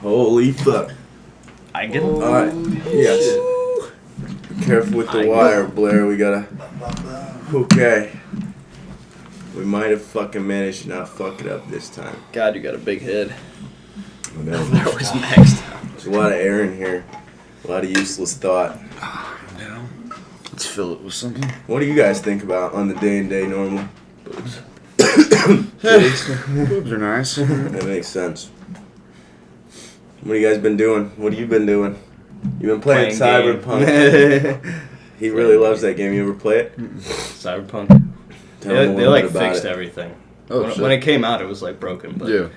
Holy fuck. I get him? Alright, yes. Be careful with the wire, Blair. We gotta... Okay. We might have fucking managed to not fuck it up this time. God, you got a big head. I know. That was maxed out. There's a lot of air in here. A lot of useless thought. Yeah. Let's fill it with something. What do you guys think about on the day-to-day normally? Boobs. Boobs are nice. That makes sense. What have you guys been doing? What have you been doing? You've been playing Cyberpunk. He really loves that game. You ever play it? Cyberpunk. Tell They like fixed everything. Oh, when it came out, it was like broken, but yeah.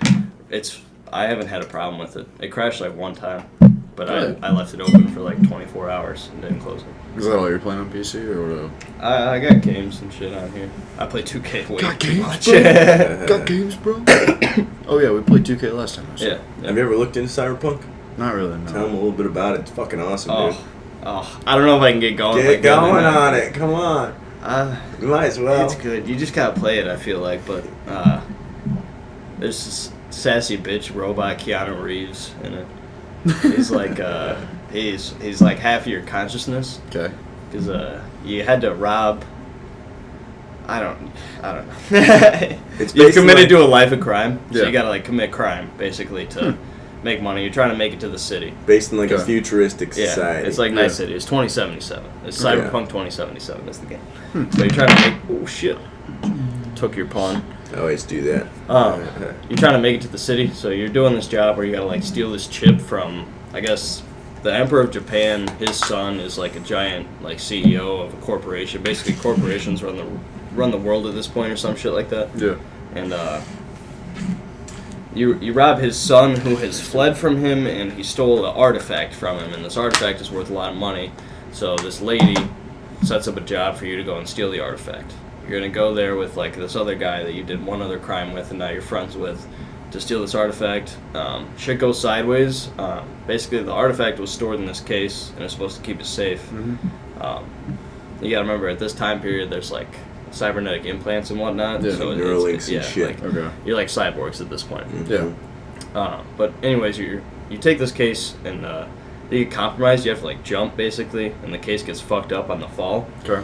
I haven't had a problem with it. It crashed like one time, but Really? I left it open for like 24 hours and didn't close it. Is that all you're playing on PC or what? I got games and shit on here. I play 2K way Got too games, much. bro? Got games, bro? Oh yeah, we played 2K last time. Yeah. Have you ever looked into Cyberpunk? Not really, no. Tell them a little bit about it. It's fucking awesome, dude. I don't know if I can get going. Get going on it. Come on. You might as well. It's good. You just gotta play it, I feel like, but there's this sassy bitch robot Keanu Reeves in it. He's like he's like half of your consciousness. Okay. Because you had to rob. I don't know. It's You're basically committed to a life of crime, so Yeah. you gotta like commit crime basically to make money. You're trying to make it to the city. based in like a Okay. futuristic Yeah, society. it's like Night Yeah. City. It's 2077. It's Okay. Cyberpunk 2077 is the game. So you're trying to make. Oh shit! Took your pawn. I always do that. You're trying to make it to the city, so you're doing this job where you gotta like steal this chip from, I guess, the Emperor of Japan. His son is like a giant like CEO of a corporation. Basically, corporations run the world at this point or some shit like that. Yeah. And you rob his son who has fled from him, and he stole an artifact from him, and this artifact is worth a lot of money. So this lady sets up a job for you to go and steal the artifact. You're gonna go there with like this other guy that you did one other crime with and now you're friends with to steal this artifact. Shit goes sideways. Basically the artifact was stored in this case and it's supposed to keep it safe. You gotta remember at this time period there's like cybernetic implants and whatnot. Yeah, so Neuralinks and shit. Like, Okay. you're like cyborgs at this point. Yeah. But anyways, you take this case and you get compromised. You have to like jump basically, and the case gets fucked up on the fall. Okay.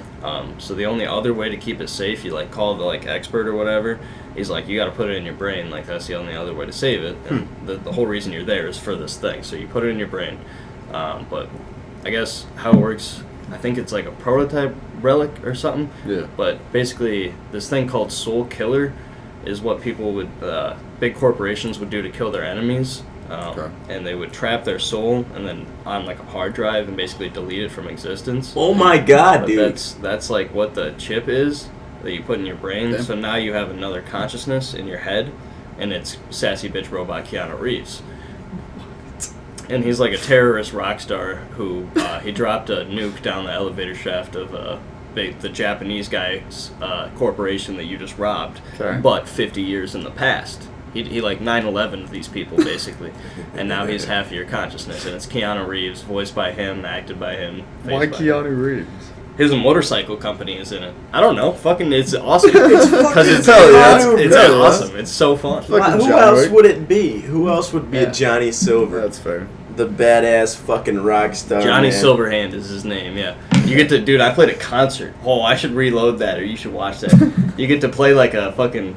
So the only other way to keep it safe, you like call the like expert or whatever. He's like, you got to put it in your brain. Like that's the only other way to save it. And the whole reason you're there is for this thing. So you put it in your brain. But I guess how it works, I think it's like a prototype relic or something. Yeah. But basically, this thing called Soul Killer is what people would, big corporations would do to kill their enemies. Okay. And they would trap their soul and then on like a hard drive and basically delete it from existence. Oh my god, But dude. that's like what the chip is that you put in your brain. Okay. So now you have another consciousness in your head, and it's sassy bitch robot Keanu Reeves. And he's like a terrorist rock star who he dropped a nuke down the elevator shaft of the Japanese guy's corporation that you just robbed, Okay. but 50 years in the past. He like 9/11 these people basically, and now he's half of your consciousness, and it's Keanu Reeves, voiced by him, acted by him. Why faced by him. Keanu Reeves? His motorcycle company is in it. I don't know. Fucking, it's awesome. Because it's hell yeah. it's Yeah, awesome. It's so fun. Fucking Who John else Wick. would it be? Who else would be Yeah. a Johnny Silver? That's fair. The badass fucking rock star. Johnny man. Silverhand is his name. Yeah, you get to, dude. I played a concert. Oh, I should reload that, or you should watch that. You get to play like a fucking,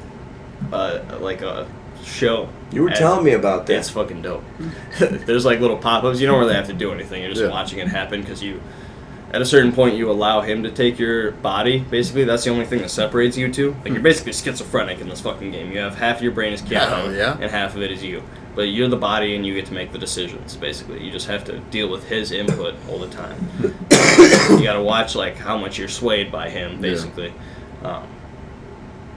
like a show. You were telling me about that. It's fucking dope. There's like little pop-ups. You don't really have to do anything. You're just Yeah. watching it happen because you, at a certain point, you allow him to take your body. Basically, that's the only thing that separates you two. Like you're basically schizophrenic in this fucking game. You have half of your brain is Hell Keanu, yeah. and half of it is you. But you're the body, and you get to make the decisions. Basically, you just have to deal with his input all the time. You got to watch like how much you're swayed by him. Basically,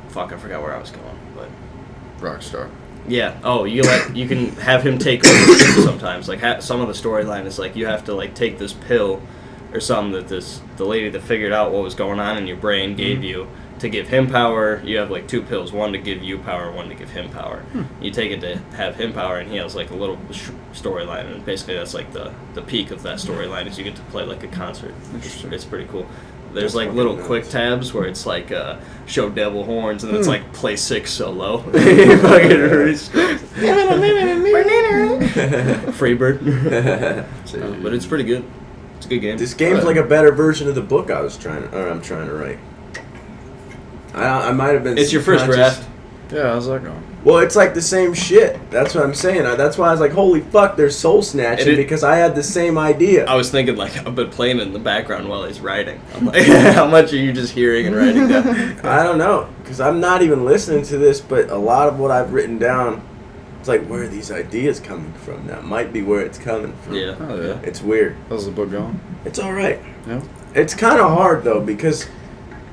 fuck, I forgot where I was going, but. Rockstar. Yeah. Oh, you can have him take over sometimes. Like some of the storyline is like you have to like take this pill or something that the lady that figured out what was going on in your brain gave you to give him power. You have like two pills, one to give you power, one to give him power. You take it to have him power, and he has like a little storyline, and basically that's like the peak of that storyline is you get to play like a concert. Interesting. It's pretty cool. There's That's like little fucking quick nuts. tabs where it's like show devil horns, and then it's like play 6 solo. Fucking Freebird. But it's pretty good. It's a good game. This game's like a better version of the book I'm trying to write. I might have been. It's your first draft. Yeah, how's that going? Well, it's like the same shit. That's what I'm saying. That's why I was like, holy fuck, there's soul snatching, because I had the same idea. I was thinking, like, I've been playing it in the background while he's writing. I'm like, how much are you just hearing and writing down? I don't know, because I'm not even listening to this, but a lot of what I've written down, it's like, where are these ideas coming from? That might be where it's coming from. Yeah. Oh, yeah. It's weird. How's the book going? It's alright. Yeah. It's kind of hard, though, because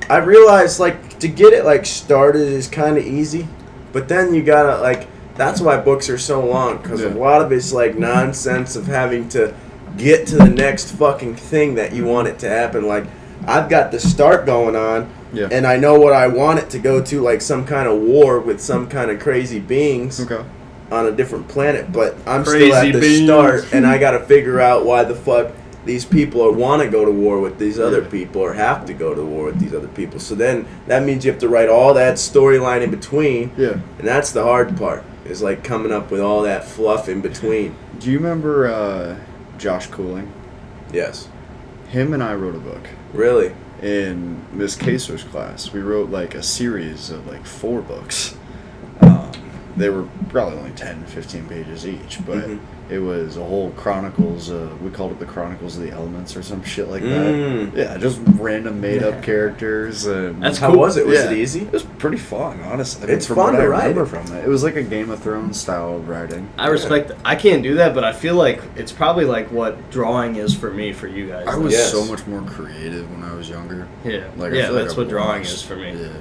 I realized, like, to get it, like, started is kind of easy, but then you gotta, like, that's why books are so long, because a lot of it's, like, nonsense of having to get to the next fucking thing that you want it to happen. Like, I've got the start going on, and I know what I want it to go to, like, some kind of war with some kind of crazy beings on a different planet, but I'm still at the start, and I gotta figure out why the fuck these people want to go to war with these other people or have to go to war with these other people. So then that means you have to write all that storyline in between. Yeah. And that's the hard part, is like coming up with all that fluff in between. Do you remember Josh Cooling? Yes. Him and I wrote a book. Really? In Miss Kaser's class. We wrote like a series of like 4 books. They were probably only 10, 15 pages each, but it was a whole Chronicles, we called it the Chronicles of the Elements or some shit like that. Yeah, just random made-up characters. And that's cool. How was it? Was it easy? It was pretty fun, honestly. I mean, it's fun to write. From it. It was like a Game of Thrones style of writing. I respect that. I can't do that, but I feel like it's probably like what drawing is for me, for you guys. I was so much more creative when I was younger. Yeah, like, that's what drawing is for me. Yeah.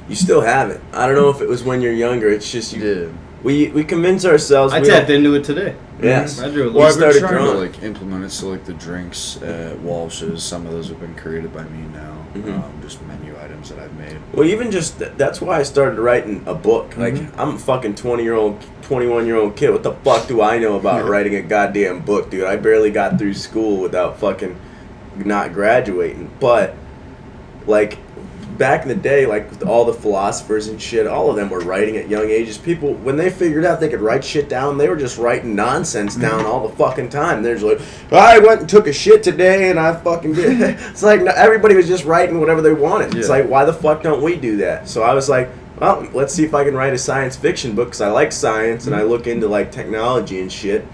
You still have it. I don't know if it was when you're younger. It's just you. We convince ourselves. I tapped into it today. Yes. I drew a I've been trying to like implement it. So like the drinks at Walsh's, some of those have been created by me now. Just menu items that I've made. Well, even just that's why I started writing a book. Like I'm a fucking 21-year-old kid. What the fuck do I know about writing a goddamn book, dude? I barely got through school without fucking not graduating. But like, back in the day, like with all the philosophers and shit, all of them were writing at young ages. People, when they figured out they could write shit down, they were just writing nonsense down all the fucking time. They're just like, I went and took a shit today and I fucking did. It's like everybody was just writing whatever they wanted. It's like, why the fuck don't we do that? So I was like, well, let's see if I can write a science fiction book, because I like science and I look into like technology and shit.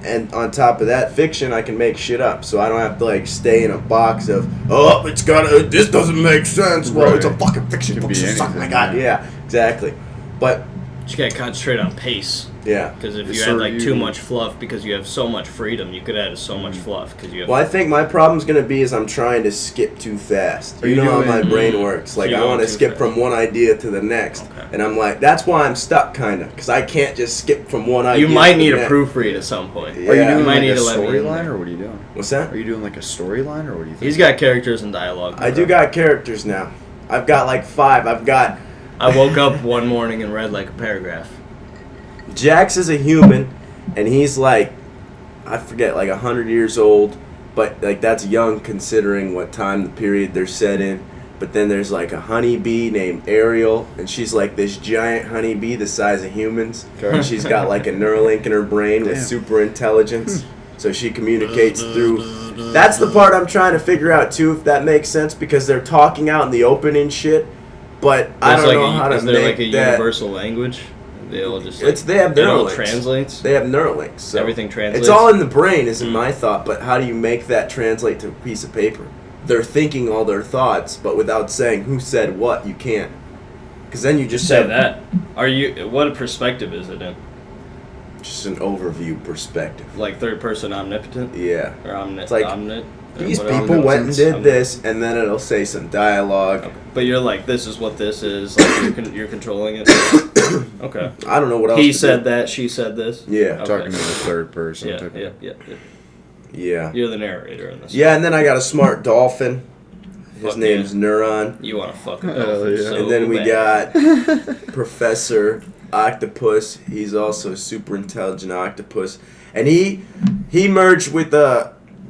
And on top of that, fiction, I can make shit up, so I don't have to like stay in a box of, oh, it's gotta, this doesn't make sense. Well, it's a fucking fiction book, so suck my god. Yeah, exactly. But you gotta concentrate on pace. Yeah. Because if you add like too much fluff, because you have so much freedom, you could add so much fluff. Because you have. Well, I think my problem's gonna be is I'm trying to skip too fast. You know how my brain works. Like I want to skip from one idea to the next, and I'm like, that's why I'm stuck, kind of, because I can't just skip from one idea. You might need a proofread at some point. Yeah. Are you doing like a storyline, or what are you doing? What's that? Are you doing like a storyline, or what do you think? He's got characters and dialogue. I do got characters now. I've got like 5. I woke up one morning and read like a paragraph. Jax is a human, and he's like, I forget, like 100 years old, but like that's young considering what time the period they're set in. But then there's like a honeybee named Ariel, and she's like this giant honeybee the size of humans. And she's got like a Neuralink in her brain with super intelligence, so she communicates through. That's the part I'm trying to figure out too, if that makes sense, because they're talking out in the open and shit. But I don't know how to make that. Is there like a universal language? They all just like, they have Neuralinks. Translates. They have Neuralinks. So everything translates. It's all in the brain, is in my thought. But how do you make that translate to a piece of paper? They're thinking all their thoughts, but without saying who said what. You can't, because then you just say that. Are you? What perspective is it in? Just an overview perspective. Like third person omnipotent. Yeah. Or It's like these people went and did this, and then it'll say some dialogue. Okay. But you're like, this is what this is. Like you're controlling it. Okay. I don't know what else. He said that. She said this. Yeah. Okay. Talking to the third person. Yeah. You're the narrator in this. Yeah, and then I got a smart dolphin. His name's Neuron. You want to fuck a dolphin so and then we bad. got Professor Octopus. He's also a super intelligent octopus. And he merged with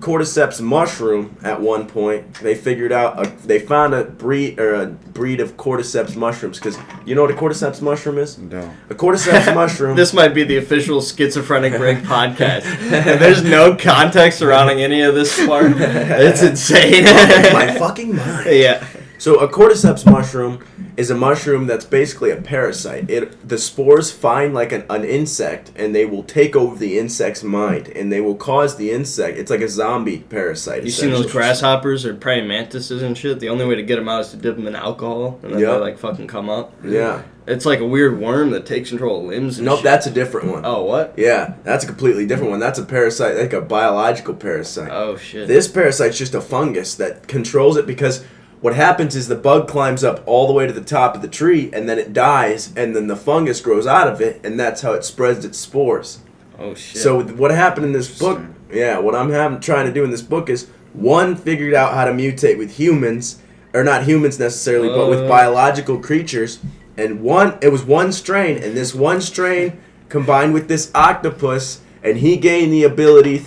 cordyceps mushroom at one point. They figured out they found a breed of cordyceps mushrooms, because you know what a cordyceps mushroom is? No. A cordyceps mushroom. This might be the official Schizophrenic Break podcast. And there's no context surrounding any of this part. It's insane. My fucking mind. Yeah. So a cordyceps mushroom is a mushroom that's basically a parasite. The spores find like an insect, and they will take over the insect's mind, and they will cause the insect. It's like a zombie parasite. You seen those grasshoppers or praying mantises and shit? The only way to get them out is to dip them in alcohol, and then they like fucking come up. Yeah. It's like a weird worm that takes control of limbs and Nope, shit. that's a different one. Oh, what? Yeah, that's a completely different one. That's a parasite, like a biological parasite. Oh, shit. This parasite's just a fungus that controls it, because what happens is the bug climbs up all the way to the top of the tree, and then it dies, and then the fungus grows out of it, and that's how it spreads its spores. Oh, shit. So what happened in this book, what I'm trying to do in this book is, one figured out how to mutate with humans, or not humans necessarily, but with biological creatures, and it was one strain, and this one strain combined with this octopus, and he gained the ability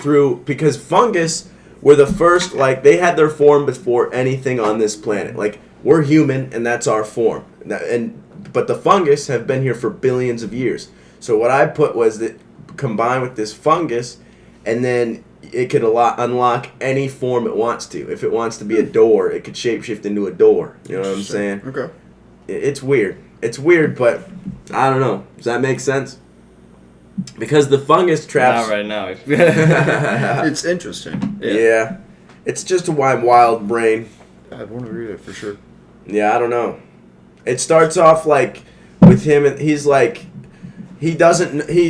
because fungus were the first, like, they had their form before anything on this planet. Like, we're human, and that's our form. But the fungus have been here for billions of years. So what I put was that combined with this fungus, and then it could unlock any form it wants to. If it wants to be a door, it could shapeshift into a door. You know what I'm saying? Okay. It's weird. It's weird, but I don't know. Does that make sense? Because the fungus traps... Not right now. It's interesting. Yeah. It's just a wild brain. I'd want to read it for sure. Yeah, I don't know. It starts off like with him, and he's like, he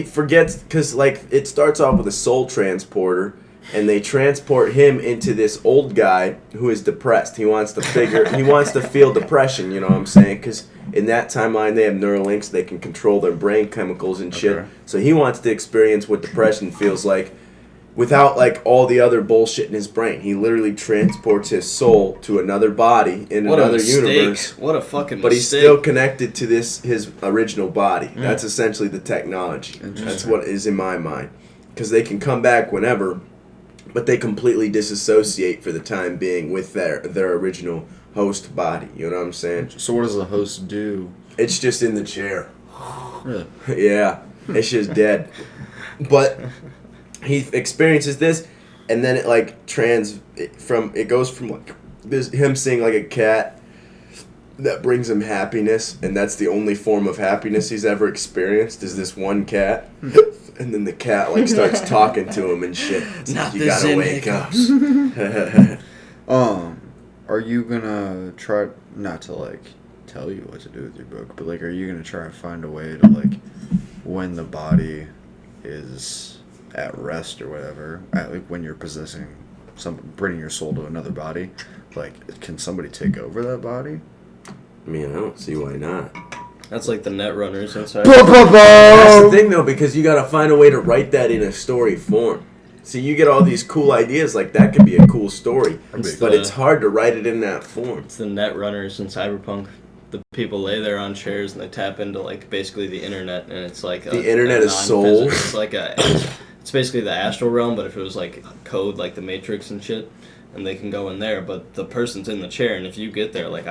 forgets, because like it starts off with a soul transporter, and they transport him into this old guy who is depressed. He wants to feel depression, you know what I'm saying? Because in that timeline, they have Neuralinks, they can control their brain chemicals and shit. Okay. So he wants to experience what depression feels like without like all the other bullshit in his brain. He literally transports his soul to another body in another universe. What a fucking But mistake. he's still connected to his original body. That's essentially the technology. That's what is in my mind. Because they can come back whenever, but they completely disassociate for the time being with their original host body. You know what I'm saying? So what does the host do? It's just in the chair. Really? Yeah. It's just dead. But he experiences this, and then it like it goes from like this, him seeing like a cat that brings him happiness, and that's the only form of happiness he's ever experienced is this one cat. And then the cat like starts talking to him and shit. It's like, you gotta wake up. Are you gonna try not to like tell you what to do with your book, but like, are you gonna try and find a way to like, when the body is at rest or whatever, like when you're possessing bringing your soul to another body, like, can somebody take over that body? I mean, I don't see why not. That's like the net runners inside. That's the thing, though, because you gotta find a way to write that in a story form. See, you get all these cool ideas, like that could be a cool story, but it's hard to write it in that form. It's the net runners in Cyberpunk. The people lay there on chairs and they tap into like basically the internet, and it's like the internet is souls. It's like it's basically the astral realm, but if it was like code, like the Matrix and shit, and they can go in there, but the person's in the chair, and if you get there, like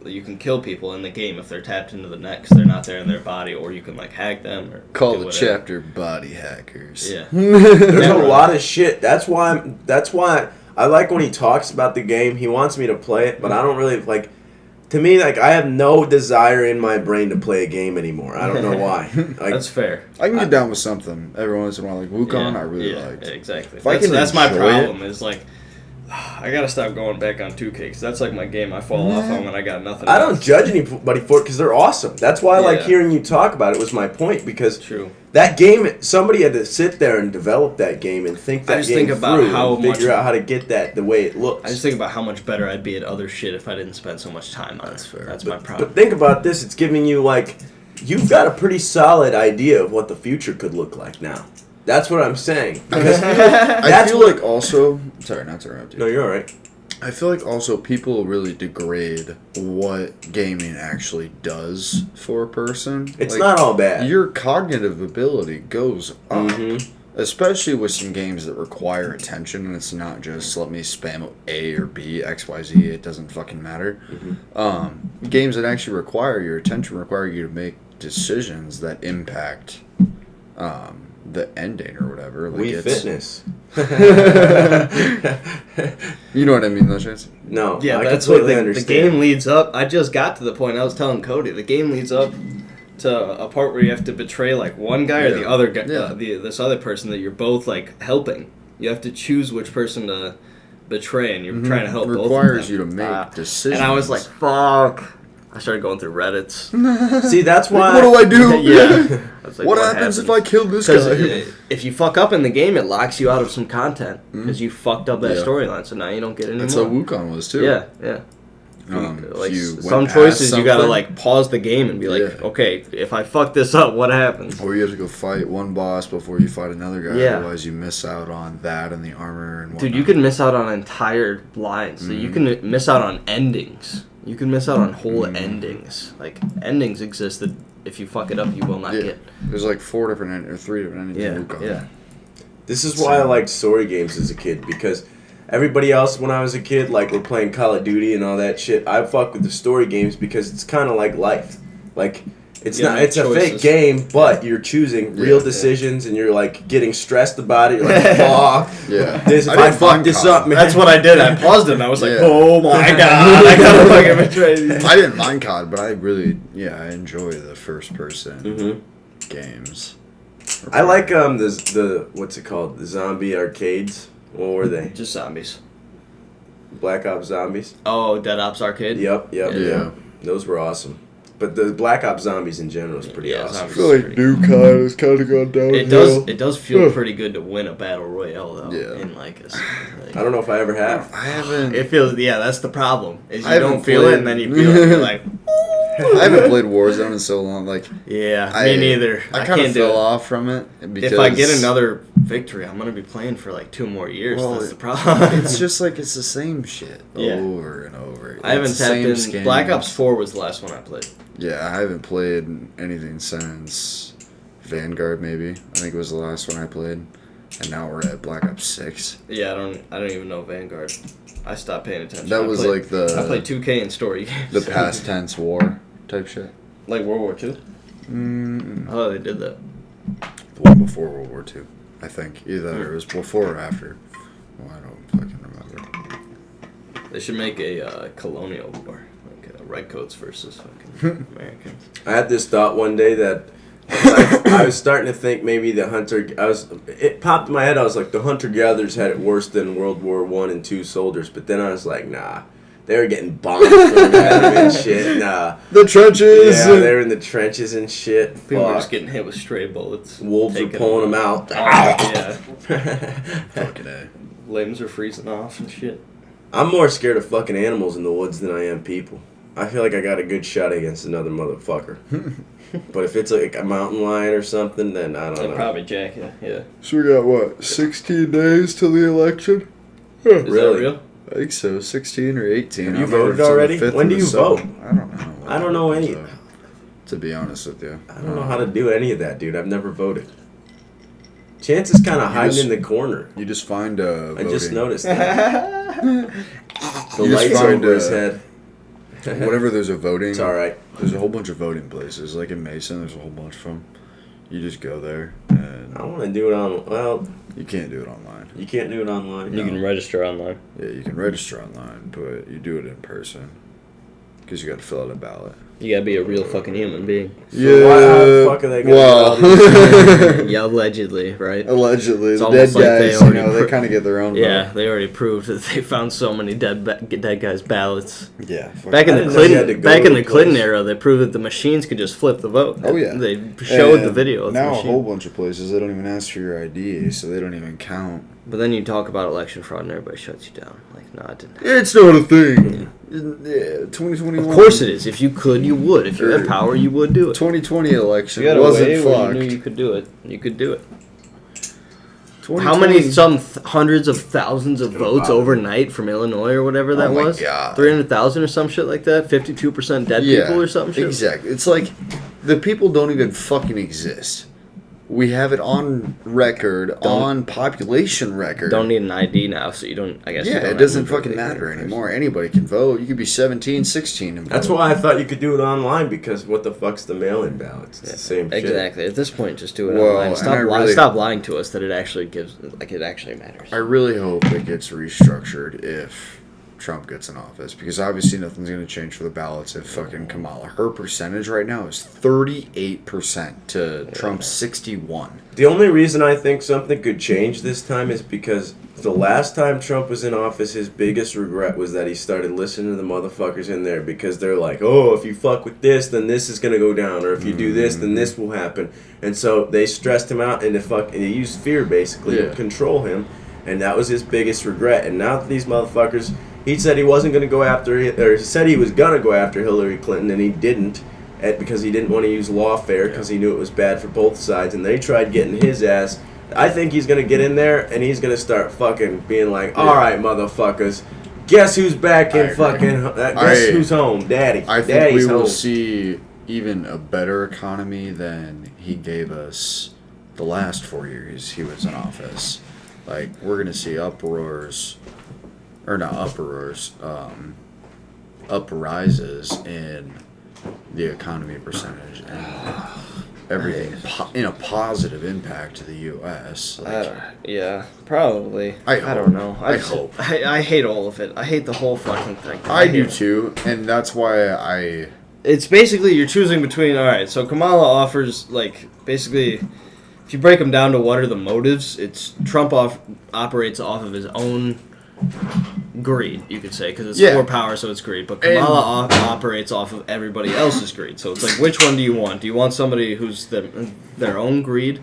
you can kill people in the game if they're tapped into the net, because they're not there in their body, or you can like hack them or call do the whatever. chapter Body Hackers. Yeah. There's a lot of shit. That's why I like when he talks about the game. He wants me to play it, but I don't really like. To me, like, I have no desire in my brain to play a game anymore. I don't know why. Like, That's fair. I can get down with something every once in a while, like Wukong. I really liked. Exactly. If I can That's my enjoy problem. Is like, I gotta stop going back on 2K, because that's like my game I fall off on when I got nothing. I don't judge anybody for it because they're awesome. That's why I like Yeah. hearing you talk about it. Was my point, because True. that game, somebody had to sit there and develop that game and think that I just game think about through how and figure much- out how to get that the way it looks. I just think about how much better I'd be at other shit if I didn't spend so much time on it. fair. That's my problem. But think about this. It's giving you, like, you've got a pretty solid idea of what the future could look like now. That's what I'm saying. Because I feel like also, sorry, not to interrupt you. no, you're all right. I feel like also people really degrade what gaming actually does for a person. It's Like, not all bad. Your cognitive ability goes up. Mhm. Especially with some games that require attention, and it's not just let me spam A or B, X, Y, Z. It doesn't fucking matter. Games that actually require your attention require you to make decisions that impact the ending or whatever. Like Wii Fitness. You know what I mean, though, Chance? No, Yeah, I that's what completely the understand. game leads up. I just got to the point. I was telling Cody, the game leads up to a part where you have to betray like one guy or the other guy, this other person that you're both like helping. You have to choose which person to betray, and you're trying to help both of them. Requires you to make decisions. And I was like, fuck. I started going through Reddits. See, that's why. What do I do? Yeah. I was like, what happens if I kill this guy? If you fuck up in the game, it locks you out of some content because you fucked up that storyline. So now you don't get any That's more. how Wukong was too. Yeah. Like you some went choices, past you gotta something, like pause the game and be like, Yeah. okay, if I fuck this up, what happens? Or you have to go fight one boss before you fight another guy. Yeah. Otherwise, you miss out on that and the armor and whatnot. Dude, you can miss out on entire lines. So you can miss out on endings. You can miss out on whole endings. Like endings exist that if you fuck it up, you will not get. There's like 3 different endings in Wukong. Yeah. This is why I liked story games as a kid, because everybody else when I was a kid, like, we're playing Call of Duty and all that shit. I fuck with the story games because it's kind of like life. Like, it's You not. make It's a choices. fake game, but you're choosing real decisions, and you're like getting stressed about it. You're like, fuck. Yeah. This, if I didn't fuck mind this COD. up, man. That's what I did. I paused it and I was like, Yeah. oh my god, I gotta fucking betray these. I didn't mind COD, but I really, I enjoy the first person games. I like the what's it called? The zombie arcades. What were they? Just zombies. Black Ops Zombies. Oh, Dead Ops Arcade? Yep. Yeah. Those were awesome. But the Black Ops Zombies in general is pretty Yeah, awesome. I feel like new COD has kind of gone downhill. It does feel pretty good to win a battle royale though. Yeah. In like I don't know if I ever have. I haven't. it feels that's the problem. Is I you haven't don't feel it played- and then you feel it and you're like I haven't played Warzone in so long. Like, me neither. I kind of can't do fell it. off from it because If I get another victory, I'm gonna be playing for like 2 more years. Well, That's the problem. it's just like it's the same shit Yeah. over and over. I haven't It's the tapped same in. scams. Black Ops 4 was the last one I played. Yeah, I haven't played anything since Vanguard. Maybe I think it was the last one I played, and now we're at Black Ops 6. Yeah, I don't even know Vanguard. I stopped paying attention. That I was played- like the I played 2K and story games. the past tense war type shit. Like World War II. Oh, they did that. The one before World War II, I think. Either it was before or after. Well, I don't fucking remember. They should make a colonial war, like redcoats versus fucking Americans. I had this thought one day that I was starting to think maybe the hunter. It popped in my head. I was like, the hunter gatherers had it worse than World War I and II soldiers. But then I was like, nah, they were getting bombed from them and shit. Nah, The trenches. yeah, they were in the trenches and shit. People were Fuck. just getting hit with stray bullets. Wolves were taking pulling them out. Oh, yeah. Fucking A. Limbs are freezing off and shit. I'm more scared of fucking animals in the woods than I am people. I feel like I got a good shot against another motherfucker. But if it's like a mountain lion or something, then I don't They'll know. probably jack you. Yeah. So we got what? 16 days till the election. Is Really? that real? I think so. 16 or 18. Have I you don't remember voted if it's on the already? 5th When or do the you 7th. vote? I don't know. I don't know any. To be honest with you. I don't know how to do any of that, dude. I've never voted. Chance is kind of hiding just- in the corner. You just find I just voting. noticed that. The You just lights find, over his head. Whenever there's a voting, It's alright. there's a whole bunch of voting places. Like in Mason, there's a whole bunch of them. You just go there, and I want to do it on. Well, you can't do it online. you can't do it online. You can register online. Yeah, you can register online, but you do it in person. Because you got to fill out a ballot. You gotta be a real fucking human being. So why the fuck are they gonna get all these- Yeah, allegedly, right? Allegedly, It's the almost dead like they guys, already they kind of get their own Yeah, vote. they already proved that they found so many dead guys' ballots. Yeah. Back in I the didn't know you had to Clinton, go back to in the the Clinton place. era, they proved that the machines could just flip the vote. Oh, yeah. They showed the And video of the now a machine. whole bunch of places, they don't even ask for your ID, so they don't even count. But then you talk about election fraud and everybody shuts you down. Like, no, it didn't. It's not a thing. Yeah, 2021. Of course it is. If you could, you would. If you had power, you would do it. 2020 election You had a wasn't way where you fucked. knew you could do it. You could do it. 2020 How many, hundreds of thousands of votes Wow. overnight from Illinois or whatever that Oh my was? God. 300,000 or some shit like that? 52% dead people or something shit? Exactly. It's like the people don't even fucking exist. We have it on record, on population record. Don't need an ID now, so you don't, I guess. Yeah, it doesn't fucking matter anymore. Anybody can vote. You could be 17, 16 and vote. That's why I thought you could do it online, because what the fuck's the mail-in ballots? It's the same shit. Exactly. At this point, just do it online. Stop lying to us that it actually gives, like, it actually matters. I really hope it gets restructured if Trump gets in office, because obviously nothing's going to change for the ballots if fucking Kamala. Her percentage right now is 38% to Trump's 61. The only reason I think something could change this time is because the last time Trump was in office, his biggest regret was that he started listening to the motherfuckers in there, because they're like, oh, if you fuck with this, then this is going to go down, or if you do this, then this will happen. And so they stressed him out, and they used fear basically to control him, and that was his biggest regret. And now that these motherfuckers... He said he wasn't going to go after, or he said he was going to go after Hillary Clinton, and he didn't, because he didn't want to use lawfare, because he knew it was bad for both sides, and they tried getting his ass. I think he's going to get in there, and he's going to start fucking being like, all right, motherfuckers, guess who's back in fucking, guess who's home, Daddy. I think Daddy's we will home. see even a better economy than he gave us the last 4 years he was in office. Like, we're going to see uproars... Or not uproars, uprises in the economy percentage and everything in a positive impact to the U.S. Like, yeah, probably. I don't know. I hope. I hate all of it. I hate the whole fucking thing. I do too, and that's why It's basically you're choosing between. All right, so Kamala offers like basically. If you break them down to what are the motives, it's Trump operates off of his own greed, you could say, because it's for power, so it's greed. But Kamala operates off of everybody else's greed. So it's like, which one do you want? Do you want somebody who's their own greed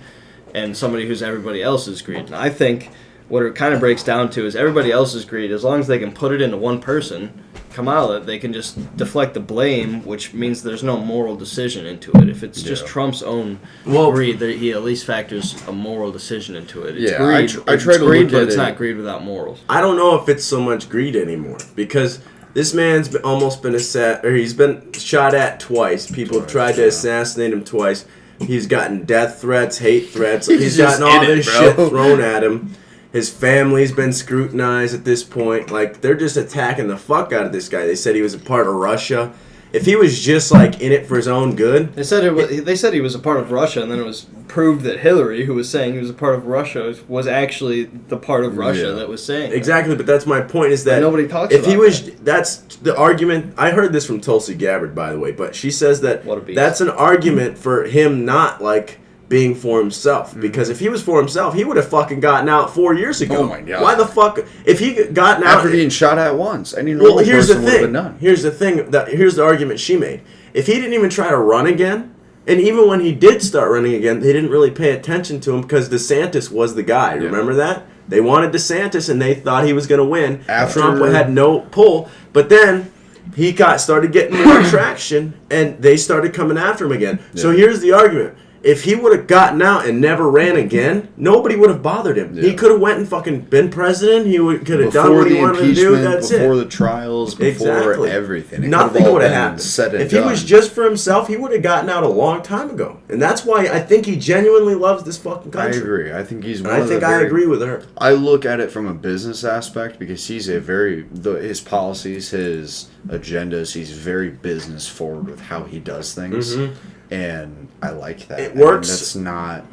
and somebody who's everybody else's greed? And I think what it kind of breaks down to is everybody else's greed, as long as they can put it into one person, Kamala, they can just deflect the blame, which means there's no moral decision into it. If it's just Trump's own greed, he at least factors a moral decision into it. It's greed, I try to look but at it's not greed without morals. I don't know if it's so much greed anymore, because this man's almost been he's been shot at twice. People have tried to assassinate him twice. He's gotten death threats, hate threats. He's gotten all this shit thrown at him. His family's been scrutinized at this point. Like, they're just attacking the fuck out of this guy. They said he was a part of Russia. If he was just, like, in it for his own good... They said he was a part of Russia, and then it was proved that Hillary, who was saying he was a part of Russia, was actually the part of Russia that was saying Exactly, but that's my point, is that... And nobody talks about that. That's the argument... I heard this from Tulsi Gabbard, by the way, but she says that that's an argument for him not, like... being for himself, because if he was for himself, he would have fucking gotten out 4 years ago. Oh my god! Why the fuck? If he gotten out after being shot at once, any normal person would have been done. Here's the thing. Here's the argument she made. If he didn't even try to run again, and even when he did start running again, they didn't really pay attention to him because DeSantis was the guy. Remember that? They wanted DeSantis, and they thought he was going to win. Trump had no pull, but then he started getting more traction, and they started coming after him again. So here's the argument. If he would have gotten out and never ran again, nobody would have bothered him. He could have went and fucking been president. He could have done what he wanted to do. That's it. Before the trials, before everything. Nothing would have happened. If he was just for himself, he would have gotten out a long time ago. And that's why I think he genuinely loves this fucking country. I agree. I think he's I agree with her. I look at it from a business aspect because he's his policies, his agendas, he's very business forward with how he does things. Mm-hmm. And I like that. It works. That's not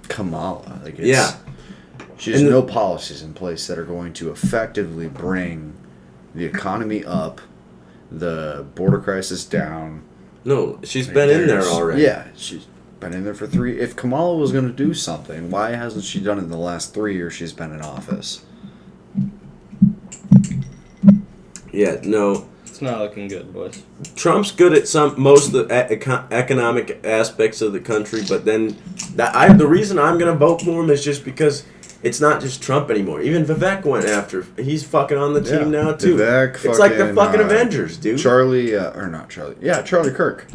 Kamala. She has no policies in place that are going to effectively bring the economy up, the border crisis down. No, she's been in there already. Yeah, she's been in there for 3. If Kamala was going to do something, why hasn't she done it in the last 3 years she's been in office? Yeah, no. It's not looking good, boys. Trump's good at most of the economic aspects of the country, but then the reason I'm going to vote for him is just because it's not just Trump anymore. Even Vivek went after. He's fucking on the team now too. Vivek, it's like the fucking Avengers, dude. Charlie Kirk.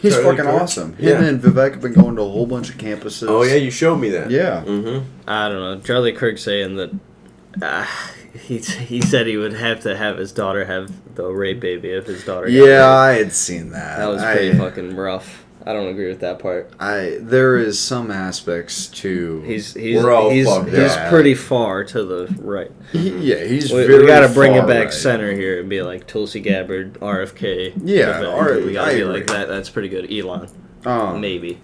He's fucking awesome. Him and Vivek have been going to a whole bunch of campuses. Oh yeah, you showed me that. Yeah. Mm-hmm. I don't know. Charlie Kirk saying that. He said he would have to have his daughter have the rape baby if his daughter got raped. I had seen that. That was pretty fucking rough. I don't agree with that part. There is some aspects to. He's pretty far to the right. He's We very got to bring it far back right. center here and be like Tulsi Gabbard, RFK. Yeah, we got I to be agree. like that. That's pretty good. Elon, maybe.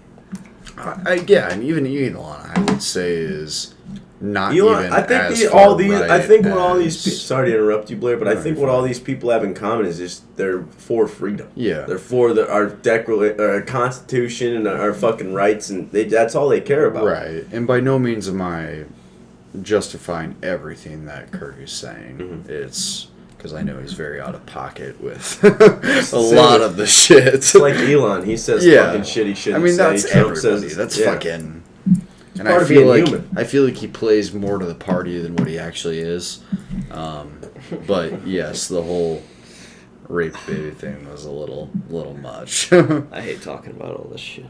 And even Elon, I would say is not Elon, even I think as the, far all these. right I think what all as- these. Sorry to interrupt you, Blair, but I No, think you're what all fine. these people have in common is just they're for freedom. Yeah. They're for our Constitution and our fucking rights, and that's all they care about. Right, and by no means am I justifying everything that Kurt is saying. Mm-hmm. It's because I know he's very out of pocket with a lot of the shit. It's like Elon. He says fucking shit he shouldn't I mean, say. that's Trump everybody. says, That's yeah. fucking. And part I of feel being like human. I feel like he plays more to the party than what he actually is. But yes, the whole rape baby thing was a little much. I hate talking about all this shit.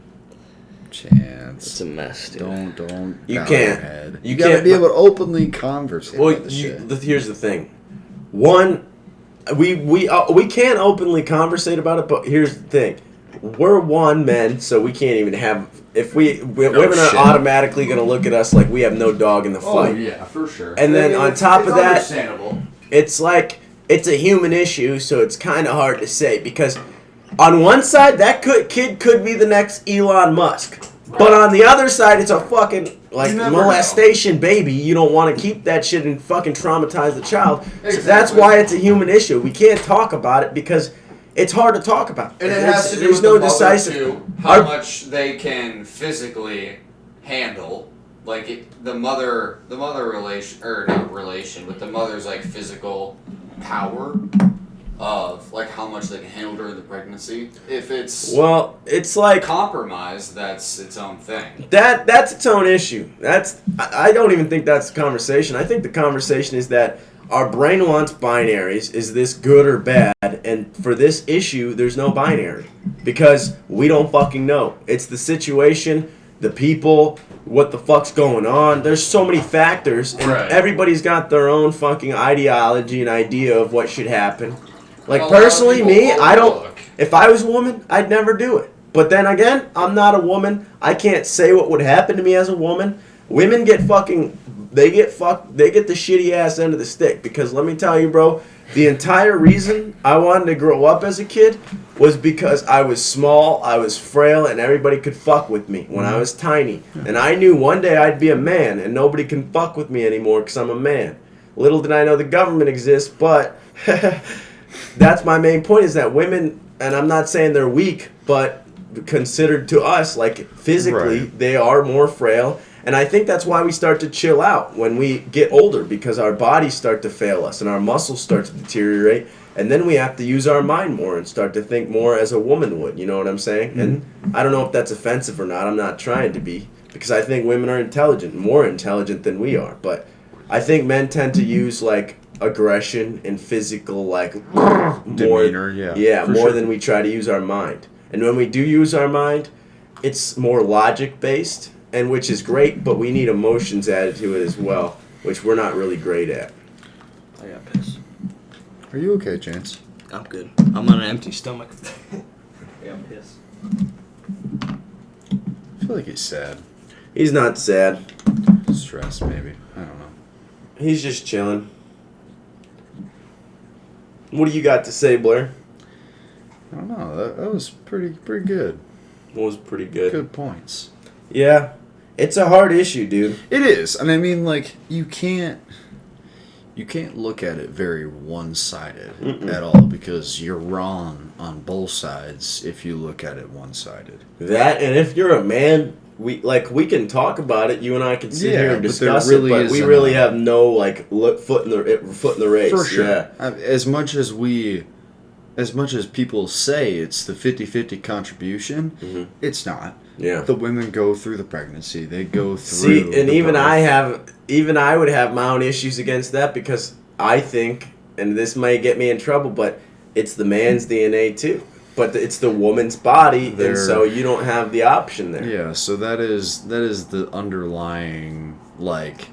Chance. It's a mess, dude. Don't. You bow can't. your head. You gotta can't- be able to openly converse Well, about this shit. here's the thing. One, we can't openly conversate about it, but here's the thing. We're men, so we can't even have. If women are shit. automatically going to look at us like we have no dog in the fight. yeah, for sure. And then on top of that, understandable. it's like it's a human issue, so it's kind of hard to say because on one side that kid could be the next Elon Musk, but on the other side it's a fucking You never molestation baby. You don't want to keep that shit and fucking traumatize the child. So that's Exactly. why it's a human issue. We can't talk about it because it's hard to talk about. And it has to do There's with no the mother decisive. too, how Our- much they can physically handle. Like the mother relation, or not relation, but the mother's like physical power of like how much they can handle during the pregnancy. If it's Well, it's like compromised, that's its own thing. that's its own issue. I don't even think that's the conversation. I think the conversation is that our brain wants binaries. Is this good or bad? And for this issue, there's no binary because we don't fucking know. It's the situation, the people, what the fuck's going on. There's so many factors, and Right. everybody's got their own fucking ideology and idea of what should happen. Like And a lot of personally, people me, I don't. overlook. If I was a woman, I'd never do it. But then again, I'm not a woman. I can't say what would happen to me as a woman. Women get fucking. They get the shitty ass end of the stick because let me tell you, bro, the entire reason I wanted to grow up as a kid was because I was small, I was frail, and everybody could fuck with me when I was tiny. And I knew one day I'd be a man and nobody can fuck with me anymore because I'm a man. Little did I know the government exists, but that's my main point is that women, and I'm not saying they're weak, but considered to us, like physically, Right. they are more frail. And I think that's why we start to chill out when we get older because our bodies start to fail us and our muscles start to deteriorate. And then we have to use our mind more and start to think more as a woman would. You know what I'm saying? And I don't know if that's offensive or not. I'm not trying to be because I think women are intelligent, more intelligent than we are. But I think men tend to use like aggression and physical like more Demeanor, yeah, for more sure. than we try to use our mind. And when we do use our mind, it's more logic based, and which is great, but we need emotions added to it as well, which we're not really great at. I got pissed. Are you okay, Chance? I'm good. I'm on an empty stomach. I got pissed. I feel like he's sad. He's not sad. Stressed, maybe. I don't know. He's just chilling. What do you got to say, Blair? I don't know. That was pretty good. What was pretty good. Good points. Yeah. It's a hard issue, dude. It is, and I mean, like you can't look at it very one-sided at all because you're wrong on both sides if you look at it one-sided. That, and if you're a man, we can talk about it. You and I can sit Yeah, here and but discuss there really it, but we isn't really a- have no like foot in the race. For sure. Yeah. As much as people say it's the 50-50 contribution, it's not. Yeah. The women go through the pregnancy. They go through. See, and the even birth. I would have my own issues against that because I think, and this may get me in trouble, but it's the man's DNA too. But it's the woman's body, and so you don't have the option there. Yeah, so that is the underlying, like,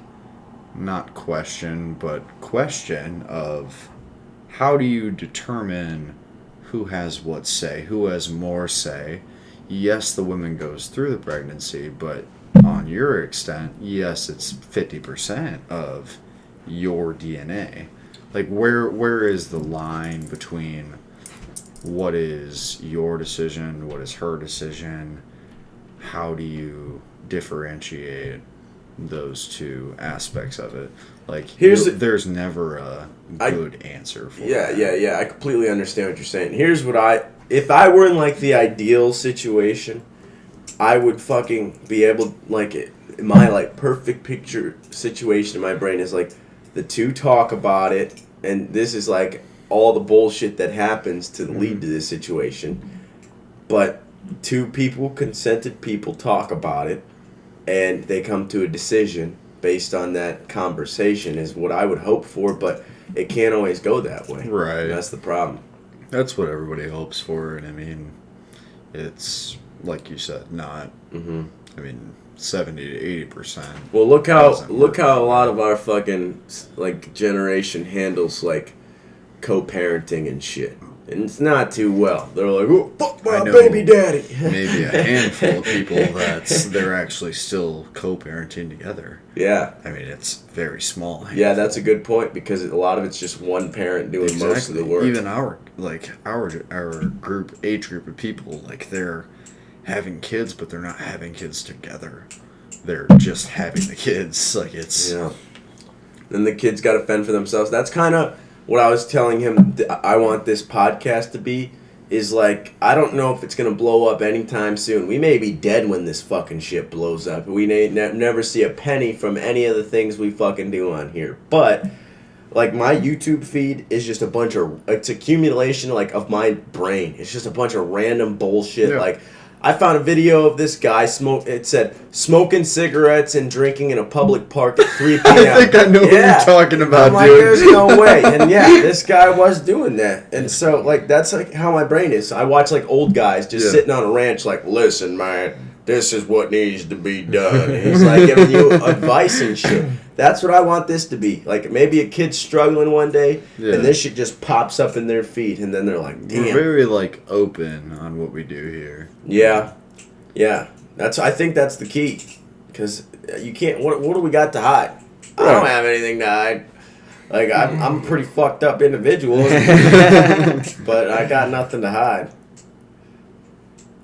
not question, but question of how do you determine who has what say, who has more say? yes, the woman goes through the pregnancy, but on your extent, yes, it's 50% of your DNA. Like, where is the line between what is your decision, what is her decision? How do you differentiate those two aspects of it? Like, there's never a good answer for that. Yeah. I completely understand what you're saying. Here's what if I were in, like, the ideal situation, I would fucking be able, like, my, like, perfect picture situation in my brain is, like, the two talk about it, and this is, like, all the bullshit that happens to lead to this situation. But two consented people talk about it, and they come to a decision based on that conversation is what I would hope for, but it can't always go that way. Right. That's the problem. That's what everybody hopes for, and I mean, it's, like you said, not, I mean, 70 to 80%. Well, look how a lot of our fucking, like, generation handles, like, co-parenting and shit. And it's not too well. They're like, oh, fuck my baby daddy. Maybe a handful of people they're actually still co-parenting together. Yeah. I mean, it's very small. Yeah, that's a good point, because a lot of it's just one parent doing most of the work. Even our age group of people, like, they're having kids, but they're not having kids together. They're just having the kids. Like, it's... Yeah. Then the kids got to fend for themselves. That's kind of what I was telling him I want this podcast to be, is, like, I don't know if it's going to blow up anytime soon. We may be dead when this fucking shit blows up. We may never see a penny from any of the things we fucking do on here. But, like, my YouTube feed is just it's accumulation, like, of my brain. It's just a bunch of random bullshit. Yeah. Like, I found a video of this guy it said smoking cigarettes and drinking in a public park at 3 p.m. I think I know what you're talking about, I'm like, dude. there's no way. And yeah, this guy was doing that. And so, like, that's, like, how my brain is. I watch, like, old guys just sitting on a ranch like, listen, man, this is what needs to be done. And he's, like, giving you advice and shit. That's what I want this to be. Like, maybe a kid's struggling one day, and this shit just pops up in their feed, and then they're like, damn. We're very, like, open on what we do here. Yeah. I think that's the key, because you can't. What do we got to hide? I don't have anything to hide. Like, I'm a pretty fucked up individual, but I got nothing to hide.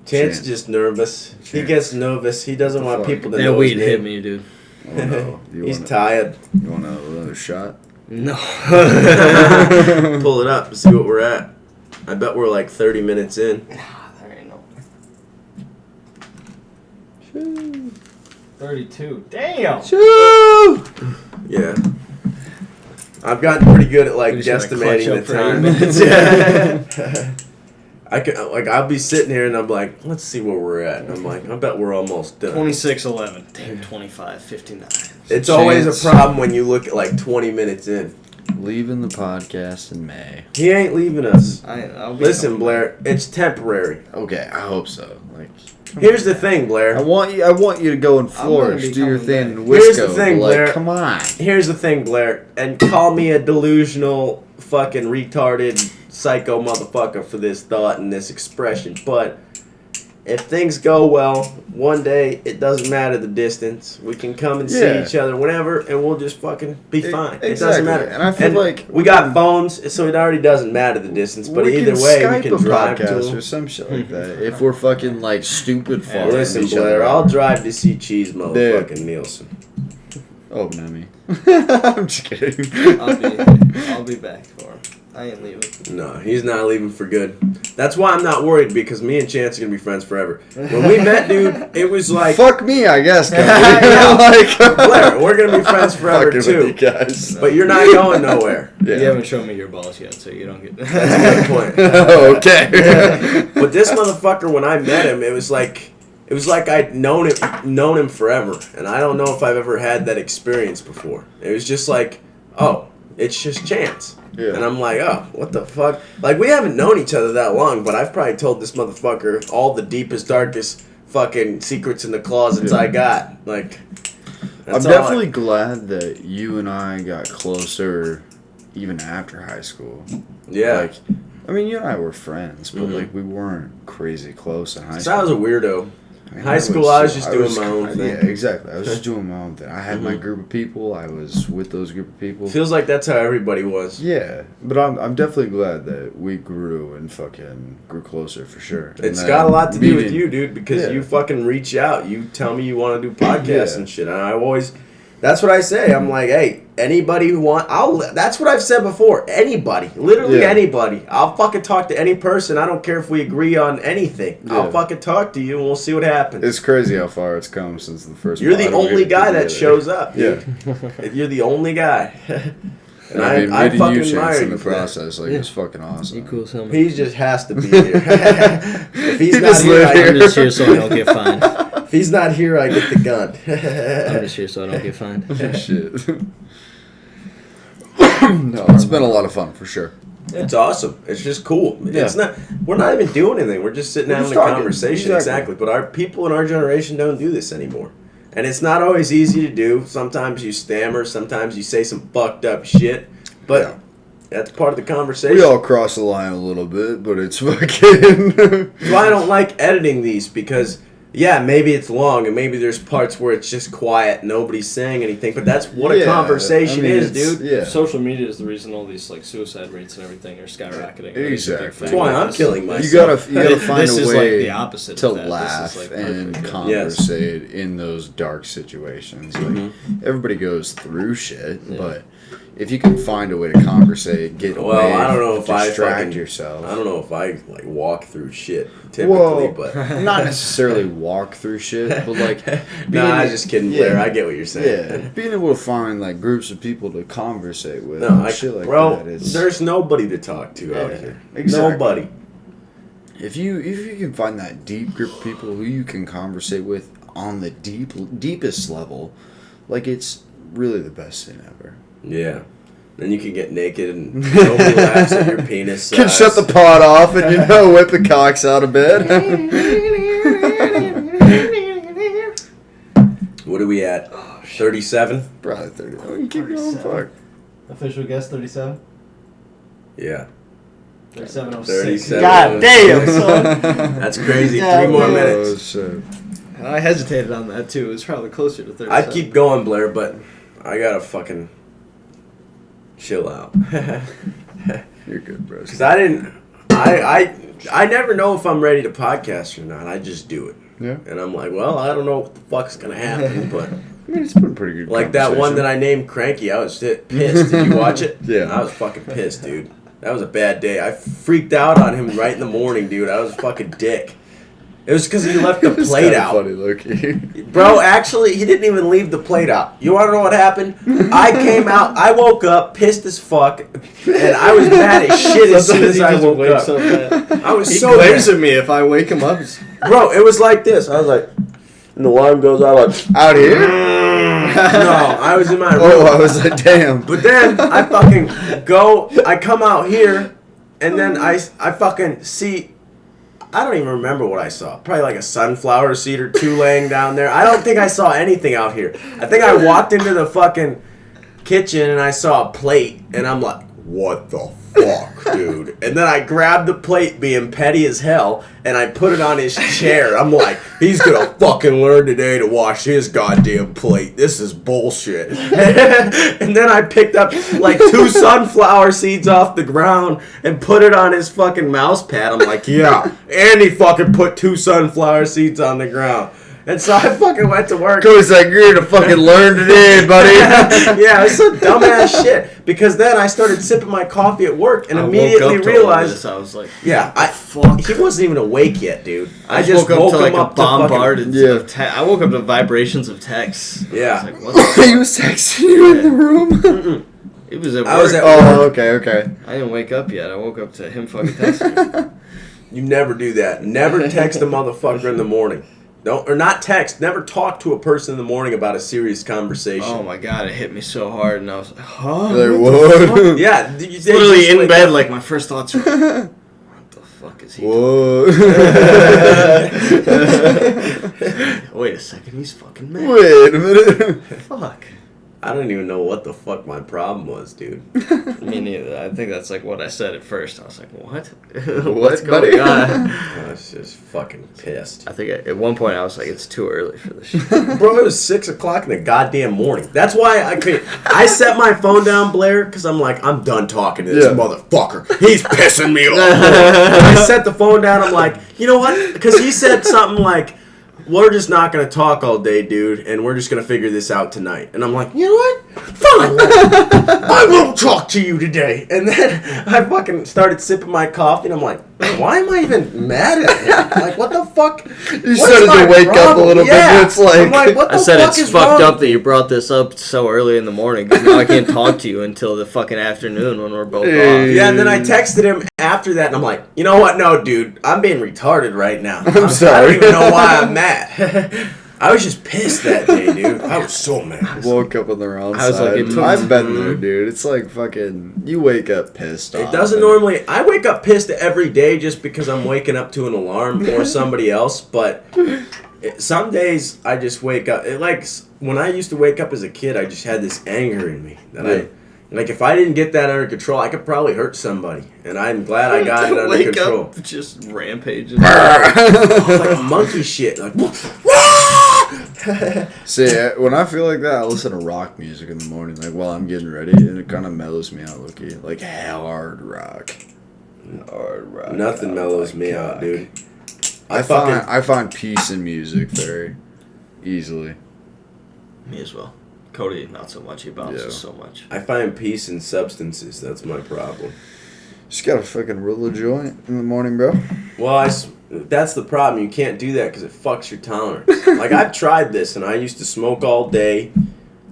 Chance is just nervous. He gets nervous. He doesn't want people to know. That weed hit me, dude. Oh, no. He's tired. You want another shot? No. Pull it up and see what we're at. I bet we're like 30 minutes in. There ain't no. 32. Damn. Shoo! Yeah. I've gotten pretty good at, like, guesstimating the time. Yeah. I'll be sitting here and I'm like, let's see where we're at. And I'm like, I bet we're almost done. 26:11. Damn, 25:59. It's always a problem when you look at, like, 20 minutes in. Leaving the podcast in May. He ain't leaving us. Listen, Blair, it's temporary. Okay, I hope so. Like, here's the thing, Blair. I want you to go and flourish, do your thing in Wisco. Here's the thing, Blair. Like, come on. Here's the thing, Blair. And call me a delusional, fucking retarded, psycho motherfucker for this thought and this expression. But if things go well, one day, it doesn't matter the distance. We can come and see each other whenever, and we'll just fucking be fine. Exactly. It doesn't matter. And I feel like we got phones, so it already doesn't matter the distance. But either way, Skype we can drive podcast to or some shit like that. If we're fucking, like, stupid far. Listen, Blair, I'll drive to see Cheese motherfucking Nielsen. Oh, not me. I'm just kidding. I'll be back for him. I ain't leaving. No, he's not leaving for good. That's why I'm not worried, because me and Chance are going to be friends forever. When we met, dude, it was like... Fuck me, I guess. Blair, we're going to be friends forever, too. You guys. But you're not going nowhere. Yeah. You haven't shown me your balls yet, so you don't get... That's a good point. Okay. But this motherfucker, when I met him, it was like I'd known him forever. And I don't know if I've ever had that experience before. It was just like, oh, it's just Chance. Yeah. And I'm like, oh, what the fuck? Like, we haven't known each other that long, but I've probably told this motherfucker all the deepest, darkest fucking secrets in the closets I got. Like, I'm definitely glad that you and I got closer even after high school. Yeah. I mean, you and I were friends, but Mhm. like we weren't crazy close in high So school. I was a weirdo. I mean, High school, I was just doing my own thing. Yeah, exactly. I was just doing my own thing. I had my Mhm. group of people. I was with those group of people. Feels like that's how everybody was. Yeah, but I'm definitely glad that we grew and fucking grew closer for sure. And It's that got a lot to do with meeting- you, dude, because Yeah. you fucking reach out. You tell me you want to do podcasts Yeah. and shit. And I always, that's what I say. I'm like, hey, anybody who that's what I've said before. Anybody. Literally Yeah. anybody. I'll fucking talk to any person. I don't care if we agree on anything. Yeah. I'll fucking talk to you and we'll see what happens. It's crazy how far it's come since the first. You're pod the we only ever guy did that together. shows up, Yeah. dude. You're the only guy. And I mean, I meeting fucking you Chance, admire in you the for that. process, like, Yeah. it's fucking awesome. You cool, son? He just has to be here. If he's He not just here, live I, here. I'm just here so I don't get fined. if he's not here, I get the gun. I'm just here so I don't get fined. Shit. No, it's been a lot of fun for sure. It's awesome. It's just cool. Yeah. It's not. We're not even doing anything. We're just sitting We're having just a talking. conversation. Exactly. Exactly. But our people in our generation don't do this anymore, and it's not always easy to do. Sometimes you stammer. Sometimes you say some fucked up shit. But Yeah. that's part of the conversation. We all cross the line a little bit, but it's fucking. That's why I don't like editing these because. Yeah, maybe it's long, and maybe there's parts where it's just quiet, nobody's saying anything, but that's what a Yeah, conversation I mean, is, it's- dude. Yeah. Social media is the reason all these like suicide rates and everything are skyrocketing. Exactly. That's why I'm killing myself. You gotta find This a is, like, way the opposite to of that. This is, laugh like, and perfect. conversate in those dark situations. Like Mhm. everybody goes through shit, Yeah. but if you can find a way to conversate, get Well, away, I don't know if I distract fucking- yourself. I don't know if I like walk through shit typically, Well, but not necessarily walk through shit, but like no, I was just kidding, Blair. Yeah. I get what you're saying. yeah, being able to find like groups of people to conversate with, No, and shit like bro, that. It's, there's nobody to talk to out Yeah, here. exactly. Nobody. if you can find that deep group of people who you can conversate with on the deepest level, like it's really the best thing ever. Yeah. Then you can get naked and nobody laughs at your penis Can size. shut the pot off and whip the cocks out of bed. What are we at? 37? Probably 30. We can keep going. Fuck. Official guess 37. Yeah. 37:06. 37. God damn, son. That's crazy. Yeah, 3 more man. minutes. Oh, shit. I hesitated on that too. It was probably closer to 37. I'd keep going, Blair, but I gotta fucking chill out. You're good, bro. Because I didn't. I never know if I'm ready to podcast or not. I just do it. Yeah. And I'm like, well, I don't know what the fuck's gonna happen, but I mean, it's been pretty good. like that one that I named Cranky, I was pissed. Did you watch it? Yeah. I was fucking pissed, dude. That was a bad day. I freaked out on him right in the morning, dude. I was a fucking dick. It was because he left the It's plate kinda out. funny, Loki. Bro, actually, he didn't even leave the plate out. You want to know what happened? I came out, I woke up pissed as fuck, and I was mad as shit as soon as I woke up. I was He so glares mad. at me if I wake him up. Bro, it was like this. I was like, and the alarm goes out, like, Out here? no, I was in my room. Oh, I was like, damn. But then I fucking go, I come out here, and then I fucking see, I don't even remember what I saw. Probably like a sunflower seed or two laying down there. I don't think I saw anything out here. I think I walked into the fucking kitchen and I saw a plate, and I'm like, what the fuck, dude? And then I grabbed the plate, being petty as hell, and I put it on his chair. I'm like, he's gonna fucking learn today to wash his goddamn plate. This is bullshit. And then I picked up like 2 sunflower seeds off the ground and put it on his fucking mouse pad. I'm like, yeah. And he fucking put 2 sunflower seeds on the ground. And so I fucking went to work. Cody's like, you're gonna fucking learn today, buddy. Yeah, it's some dumbass shit. Because then I started sipping my coffee at work and immediately realized, I was like, yeah, fuck. he wasn't even awake yet, dude. I just woke up to like him a up to fucking- bombarded of I woke up to vibrations of texts. Yeah. I was like, what the He was texting you in the room. It was at work. I was at Oh, okay. I didn't wake up yet. I woke up to him fucking texting me. You never do that. Never text a motherfucker in the morning. Don't, or not text. Never talk to a person in the morning about a serious conversation. Oh my god, it hit me so hard, and I was like, huh? You're like, what? Yeah, you Literally just in wake bed, up. like my first thoughts were, what the fuck is he doing? Whoa. Wait a second, he's fucking mad. Wait a minute. Fuck. I don't even know what the fuck my problem was, dude. Me neither. I think that's like what I said at first. I was like, what? What's going on? I was just fucking pissed. I think at one point I was like, it's too early for this shit. Bro, it was 6 o'clock in the goddamn morning. That's why I set my phone down, Blair, because I'm like, I'm done talking to this motherfucker. He's pissing me off. I set the phone down. I'm like, you know what? Because he said something like, we're just not going to talk all day, dude, and we're just going to figure this out tonight. And I'm like, you know what? Fine. I will talk to you today. And then I fucking started sipping my coffee, and I'm like, why am I even mad at him? Like, what the fuck? You started to wake up a little bit. It's like, I'm like, what the I said fuck it's is fucked wrong? up that you brought this up so early in the morning. 'Cause now I can't talk to you until the fucking afternoon when we're both off. Yeah, and then I texted him after that, and I'm like, you know what? No, dude, I'm being retarded right now. I'm sorry. I don't even know why I'm mad. I was just pissed that day, dude. I was so mad. Woke up on the wrong I was like, side. it took- I've been there, dude. It's like fucking. You wake up pissed off. It doesn't normally. I wake up pissed every day just because I'm waking up to an alarm or somebody else. But some days I just wake up. When I used to wake up as a kid, I just had this anger in me that if I didn't get that under control, I could probably hurt somebody. And I'm glad I got it under Wake control. up, just rampaging. Like monkey shit. Like. See, when I feel like that, I listen to rock music in the morning, like while I'm getting ready, and it kind of mellows me out, Loki. Like hard rock. Hard rock. Nothing mellows me out, dude. I find peace in music very easily. Me as well. Cody, not so much. He bounces so much. I find peace in substances. That's my problem. Just gotta fucking roll a joint in the morning, bro. Well, that's the problem. You can't do that because it fucks your tolerance. Like, I've tried this, and I used to smoke all day.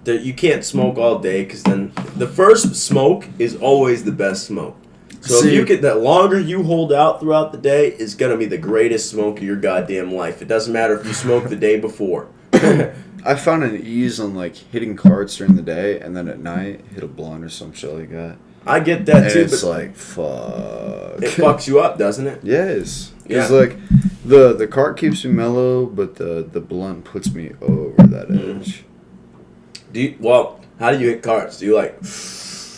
You can't smoke all day because then the first smoke is always the best smoke. So if you get the longer you hold out throughout the day is going to be the greatest smoke of your goddamn life. It doesn't matter if you smoke the day before. I found an ease on like hitting cards during the day, and then at night hit a blunt or some shit like that. I get that And too, it's but like fuck. it fucks you up, doesn't it? Yes, because Yeah. like the cart keeps me mellow, but the blunt puts me over that edge. How do you hit cards? Do you like?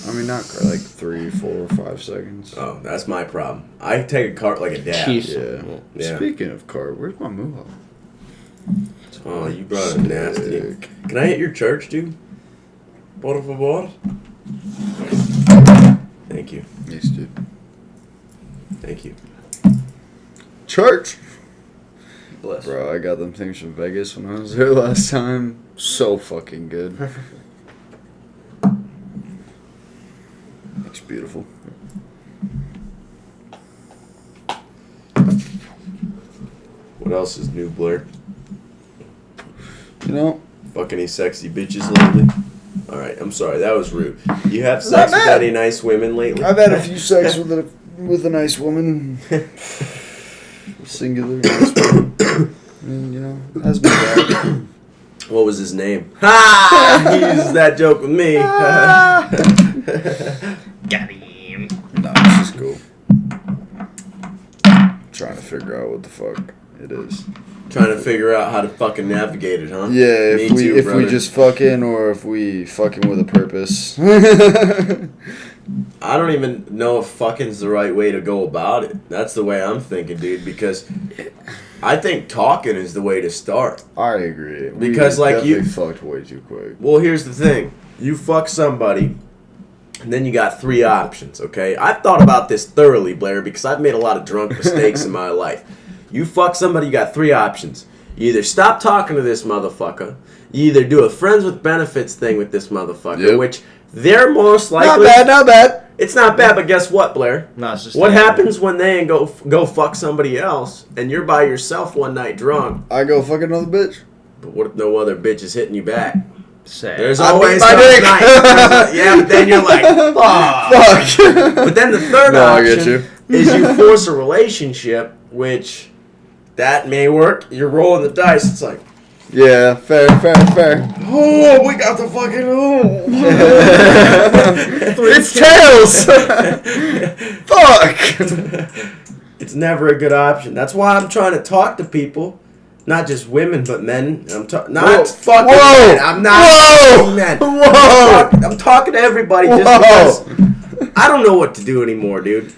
I mean, not like 3, 4, 5 seconds. Oh, that's my problem. I take a cart like a dab. Jeez. Yeah. Speaking of cart, where's my move? Oh, you brought a nasty. Can I hit your church, dude? Por favor. Thank you. Yes, dude. Thank you. Church. Bless. Bro, I got them things from Vegas when I was there last time. So fucking good. Looks beautiful. What else is new, Blair? You know, Fuck any sexy bitches lately? Alright, I'm sorry, that was rude. You have sex with bad. any nice women lately? I've had a few sex with a nice woman. Singular. Nice woman. And, you know, has been bad. What was his name? Ha! He uses that joke with me. Got him. No, this is cool. Trying to figure out what the fuck it is. Trying to figure out how to fucking navigate it, huh? Yeah, if Me too, we brother. just fucking or if we fucking with a purpose. I don't even know if fucking's the right way to go about it. That's the way I'm thinking, dude, because I think talking is the way to start. I agree. Because, we like, you- definitely fucked way too quick. Well, here's the thing. You fuck somebody, and then you got 3 options, okay? I've thought about this thoroughly, Blair, because I've made a lot of drunk mistakes in my life. You fuck somebody, you got 3 options. You either stop talking to this motherfucker, you either do a friends with benefits thing with this motherfucker, Yep. which they're most likely... Not bad. It's not bad, but guess what, Blair? No, it's just What happens when they go fuck somebody else, and you're by yourself one night drunk, I go fuck another bitch. but what if no other bitch is hitting you back? Sad. There's I always beat my those dick. nights. Yeah, but then you're like, fuck. Fuck. But then the third No, I get you. option is you force a relationship, which that may work. You're rolling the dice. It's like, Yeah, fair. oh, we got the fucking It's tails. Fuck. It's never a good option. That's why I'm trying to talk to people. Not just women, but men. I'm Whoa. not fucking Whoa. men. I'm not Whoa. fucking men. Whoa. I'm talking to everybody just Whoa. because I don't know what to do anymore, dude.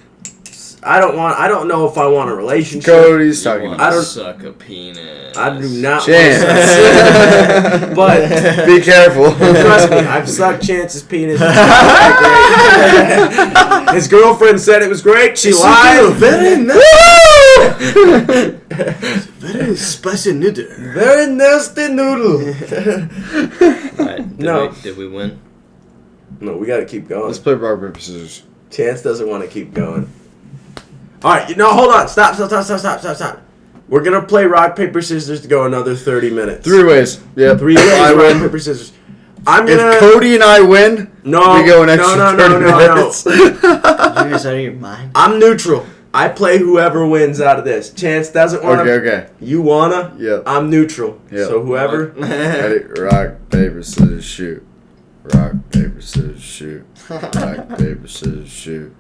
I don't know if I want a relationship. Cody's talking You about. I don't- suck a penis. I do not. Chance. But Be careful. trust me, I've sucked Chance's penis. It's great. His girlfriend said it was great. She lied. Very Very spicy noodle. Very nasty noodle. Alright, did we win? No, we gotta keep going. Let's play rock, paper, scissors. Chance doesn't want to keep going. Alright, no, hold on. Stop. We're gonna play rock, paper, scissors to go another 30 minutes. 3 ways. Yep. 3 ways, I rock, win. paper, scissors. I'm gonna... If Cody and I win, No, we go an extra no, 30 no. minutes. You guys out of your mind? I'm neutral. I play whoever wins out of this. Chance doesn't want to... Okay. You wanna? Yep. I'm neutral. Yep. So whoever... Ready? Rock, paper, scissors, shoot. Rock, paper, scissors, shoot. Rock, paper, scissors, shoot.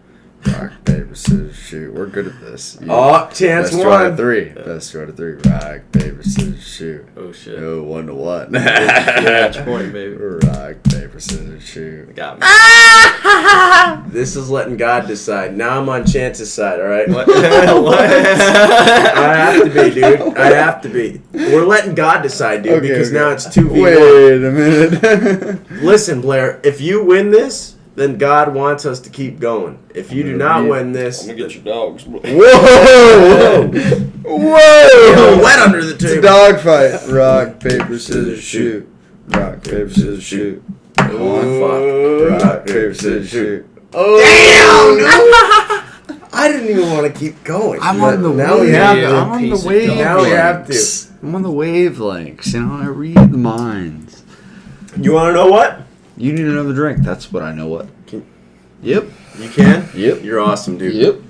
Rock, paper, scissors, shoot. We're good at this. Oh, Chance Best out of won. 3. Best out of 3. Rock, paper, scissors, shoot. Oh shit. No, 1-1. Match point, baby. Rock, paper, scissors, shoot. Got me. This is letting God decide. Now I'm on Chance's side, alright? What? I have to be, dude. I have to be. We're letting God decide, dude, because now it's 2v1. Wait a minute. Listen, Blair, if you win this, then God wants us to keep going. If you do not win this... I'm gonna get your dogs. Whoa! Whoa! wet under the It's a table. dog fight. Rock, paper, scissors, shoot. Rock, paper, scissors, shoot. Oh, Rock, paper, scissors, shoot. I didn't even want to keep going. I'm but on the now we wave. have Yeah. to. I'm on the Piece of dog. wavelengths. Now we have to. I'm on the wavelengths. You know, I read the minds. You want to know what? You need another drink. That's what I know what. Yep. You can? Yep. You're awesome, dude. Yep.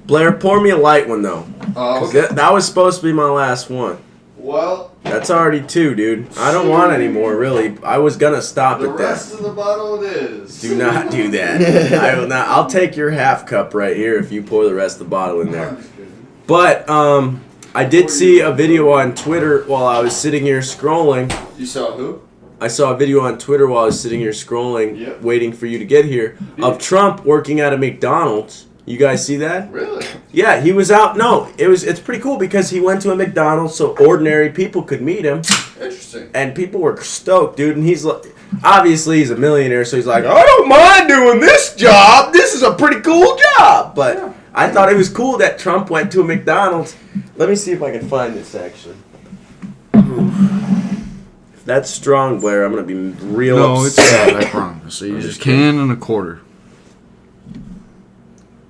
Blair, pour me a light one, though. Oh, 'Cause that was supposed to be my last one. well, That's already 2, dude. I don't want any more, really. I was going to stop the at rest that. of the bottle it is. Do not do that. I will not. I'll take your half cup right here if you pour the rest of the bottle in there. But I did see a video on Twitter while I was sitting here scrolling. You saw who? I saw a video on Twitter while I was sitting here scrolling, Yep. waiting for you to get here, of Trump working at a McDonald's. You guys see that? Really? Yeah, he was out. No, it's pretty cool because he went to a McDonald's so ordinary people could meet him, Interesting. and people were stoked, dude. And he's like, obviously he's a millionaire, so he's like, I don't mind doing this job. This is a pretty cool job. But Yeah. I thought it was cool that Trump went to a McDonald's. Let me see if I can find this actually. If that's strong, Blair, I'm gonna be real upset. I promise. So you just can and a quarter.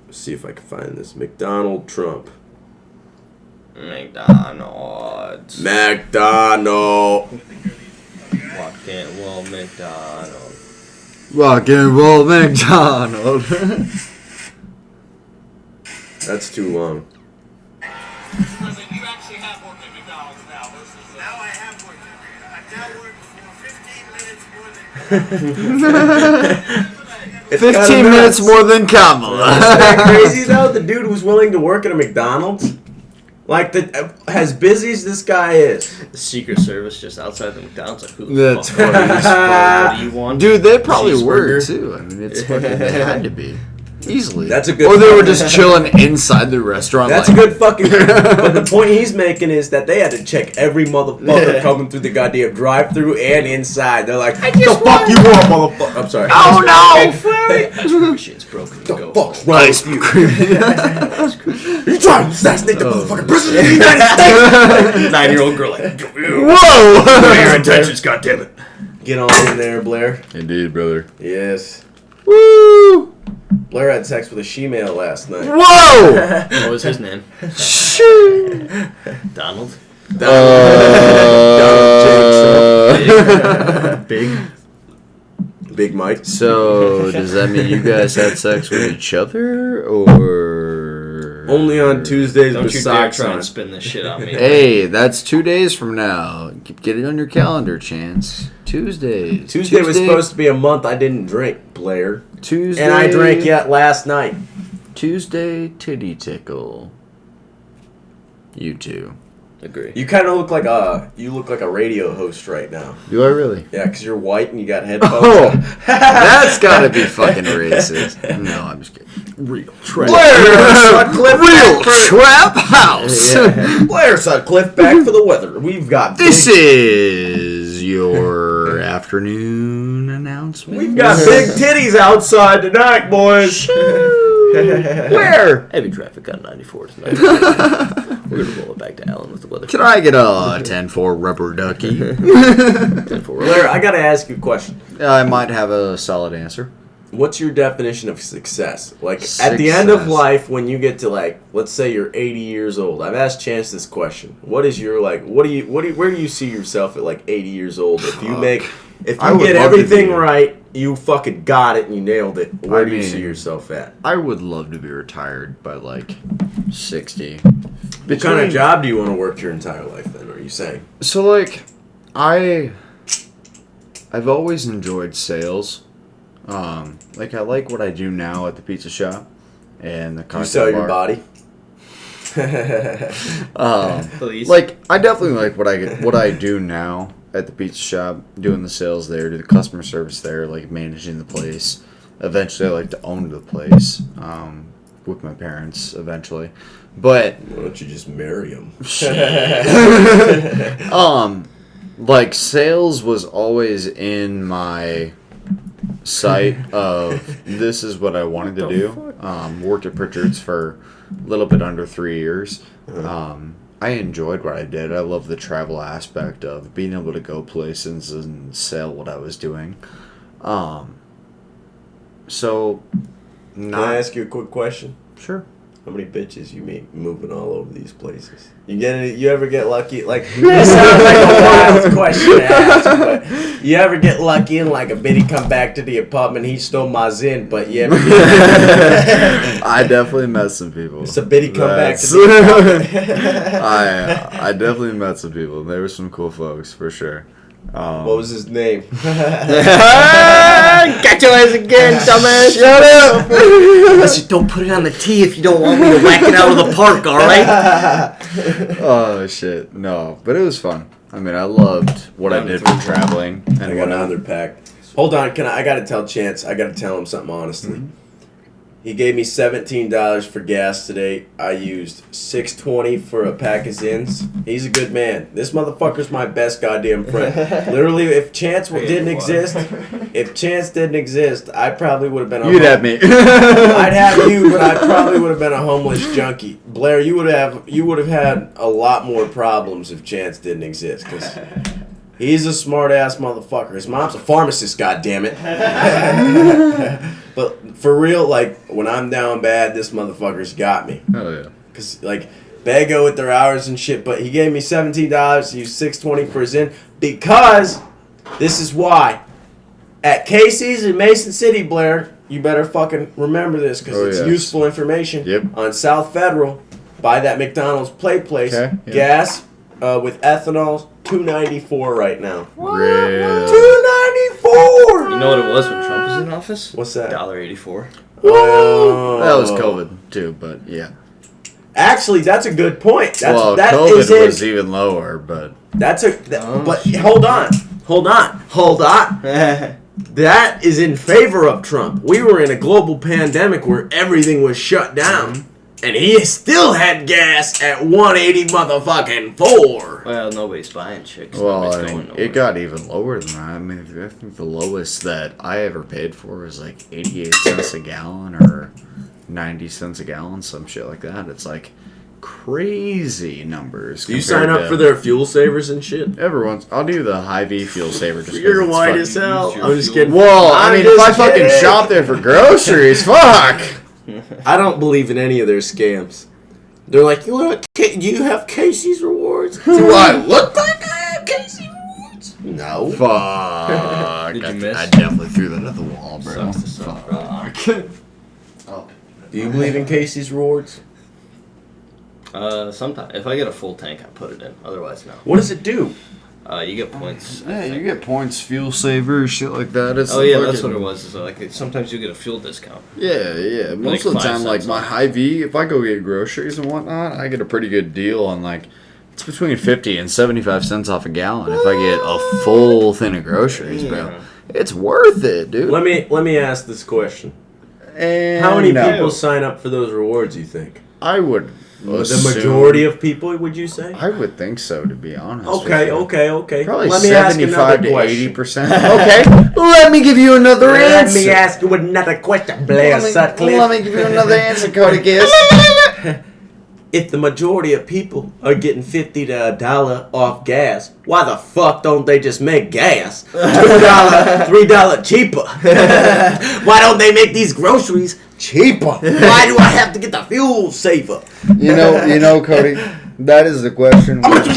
Let's see if I can find this. McDonald Trump. McDonald's. McDonald. Walk in, well, McDonald's. Rock and roll McDonald. That's too long. President, you actually have worked at McDonald's now versus... Now I have worked at McDonald's. I've now worked for 15 minutes more than... It's 15 kinda minutes nuts. more than Kamala. Isn't that crazy though? The dude was willing to work at a McDonald's. Like as busy as this guy is. The Secret Service just outside the McDonald's. Like, who the That's fuck funny. are you, bro? What do you want? Dude, they probably were Cheeseburger? too. I mean, it's fucking. They had to be easily. That's a good Or they were point. just chilling inside the restaurant. That's like, a good fucking. But the point he's making is that they had to check every motherfucker coming through the goddamn drive-through and inside. They're like, "The fuck you want, motherfucker?" I'm sorry. Oh no! This machine's broken. The Go. fuck's wrong Ice with you? cream. You trying to assassinate the motherfucking president of the United States? 9-year-old girl like, Whoa! your intentions, goddammit. Get on in there, Blair. Indeed, brother. Yes. Woo! Blair had sex with a she-male last night. Whoa! What was his name? Shoo! Donald? Big. Big Mike. So, does that mean you guys had sex with each other, or Only on Tuesdays Don't with you dare socks try on. and spin this shit on me. Hey, that's 2 days from now. Get it on your calendar, Chance. Tuesdays. Tuesday was supposed to be a month I didn't drink, Blair. Tuesday. And I drank yet last night. Tuesday titty tickle. You two. Agree. You kind of look like a radio host right now. Do I really? Yeah, because you're white and you got headphones. Oh, on. that's gotta be fucking racist. No, I'm just kidding. Real trap. Blair Sutcliffe, Real trap house. Blair Sutcliffe back for the weather. We've got This is your afternoon announcement. We've got big titties outside tonight, boys. Where? Heavy traffic on 94 tonight. We're gonna roll it back to Allen with the weather. Can I get a 10-4 rubber ducky? 10 for Blair, I gotta ask you a question. I might have a solid answer. What's your definition of success? Like at the end of Success. life, when you get to like, let's say you're 80 years old. I've asked Chance this question. What is your like? Where do you see yourself at like 80 years old? If you I would get love to everything be- right, you fucking got it and you nailed it. Where do you mean- see yourself at? I would love to be retired by like 60. What kind of job do you want to work your entire life? Then are you saying? So like, I've always enjoyed sales. Like I like what I do now at the pizza shop and the You cocktail sell your bar. body. Please. Like I definitely like what I do now at the pizza shop, doing the sales there, do the customer service there, like managing the place. Eventually, I like to own the place with my parents. Eventually, but Why don't you just marry him? like sales was always in my sight of this is what I wanted to do. Worked at Pritchard's for a little bit under 3 years. I enjoyed what I did. I love the travel aspect of being able to go places and sell what I was doing. So, Can I ask you a quick question? Sure. How many bitches you meet moving all over these places? You ever get lucky? Like this sounds like a wild question to ask, but you ever get lucky and like a biddy come back to the apartment, he stole my zin, but you ever get I definitely met some people. so biddy come back to That's- the apartment? I definitely met some people. There were some cool folks for sure. What was his name? Got your ass again, dumbass. Shut up! Listen, don't put it on the tee if you don't want me to whack it out of the park, alright? Oh shit, no, but it was fun. I mean, I loved what I did for traveling I and got what another pack. Hold on, I gotta tell Chance. I gotta tell him something honestly. Mm-hmm. He gave me $17 for gas today. I used $6.20 for a pack of Zins. He's a good man. This motherfucker's my best goddamn friend. Literally, if Chance didn't exist, I probably would have been. You'd have me. I'd have you, but I probably would have been a homeless junkie. Blair, you would have had a lot more problems if Chance didn't exist, because he's a smart ass motherfucker. His mom's a pharmacist, goddammit. But for real, like when I'm down bad, this motherfucker's got me. Oh yeah. Cause like Bago with their hours and shit, but he gave me $17, used $6.20 for his in, because this is why. At Casey's in Mason City, Blair, you better fucking remember this because it's yes. useful information. Yep. On South Federal, by that McDonald's play place, Okay, yeah. gas with ethanol, $2.94 right now. Real. $2.94. You know what it was when Trump was in office? What's that? $1.84. Oh. That was COVID too, but yeah. Actually, that's a good point. That COVID is in. was even lower, but But hold on. That is in favor of Trump. We were in a global pandemic where everything was shut down, and he still had gas at 180 motherfucking 4. Well, nobody's buying chicks. well, nobody's I going mean, nowhere. it got even lower than that. I mean, I think the lowest that I ever paid for was like 88 cents a gallon or 90 cents a gallon, some shit like that. It's like crazy numbers. Do you sign up for their fuel savers and shit? Every once, I'll do the Hy-Vee fuel saver just 'cause You're it's white fucking- as hell. use your I'm just fuel. kidding. Well, I I'm mean, if I just fucking kidding. shop there for groceries, fuck. I don't believe in any of their scams. They're like, you have Casey's rewards? Do I look like I have Casey's rewards? No. Fuck. Did you miss? I definitely threw that at the wall, bro. Sucks to suck, brother. Do you believe in Casey's rewards? Sometimes if I get a full tank, I put it in. Otherwise, no. What does it do? You get points. I Yeah, think. you get points, fuel savers, shit like that. It's Oh yeah, fucking- that's what it was. Is like sometimes you get a fuel discount. Yeah. Most Like of the time, 5 like cents my off. Hy-Vee, if I go get groceries and whatnot, I get a pretty good deal on like It's between 50 and 75 cents off a gallon if I get a full thing of groceries, bro. It's worth it, dude. Let me ask this question. And How many people sign up for those rewards, you think? I would The majority of people, would you say? I would think so, to be honest. Okay. Probably Let me ask 75 another to question. 80%. Okay, let me give you another answer. Let me ask you another question, Blair Sutcliffe. Let me give you another answer, Cody Giss. If the majority of people are getting $50 to $1 off gas, why the fuck don't they just make gas $2, $3 cheaper? Why don't they make these groceries cheaper? Why do I have to get the fuel safer? You know, Cody, that is the question. That's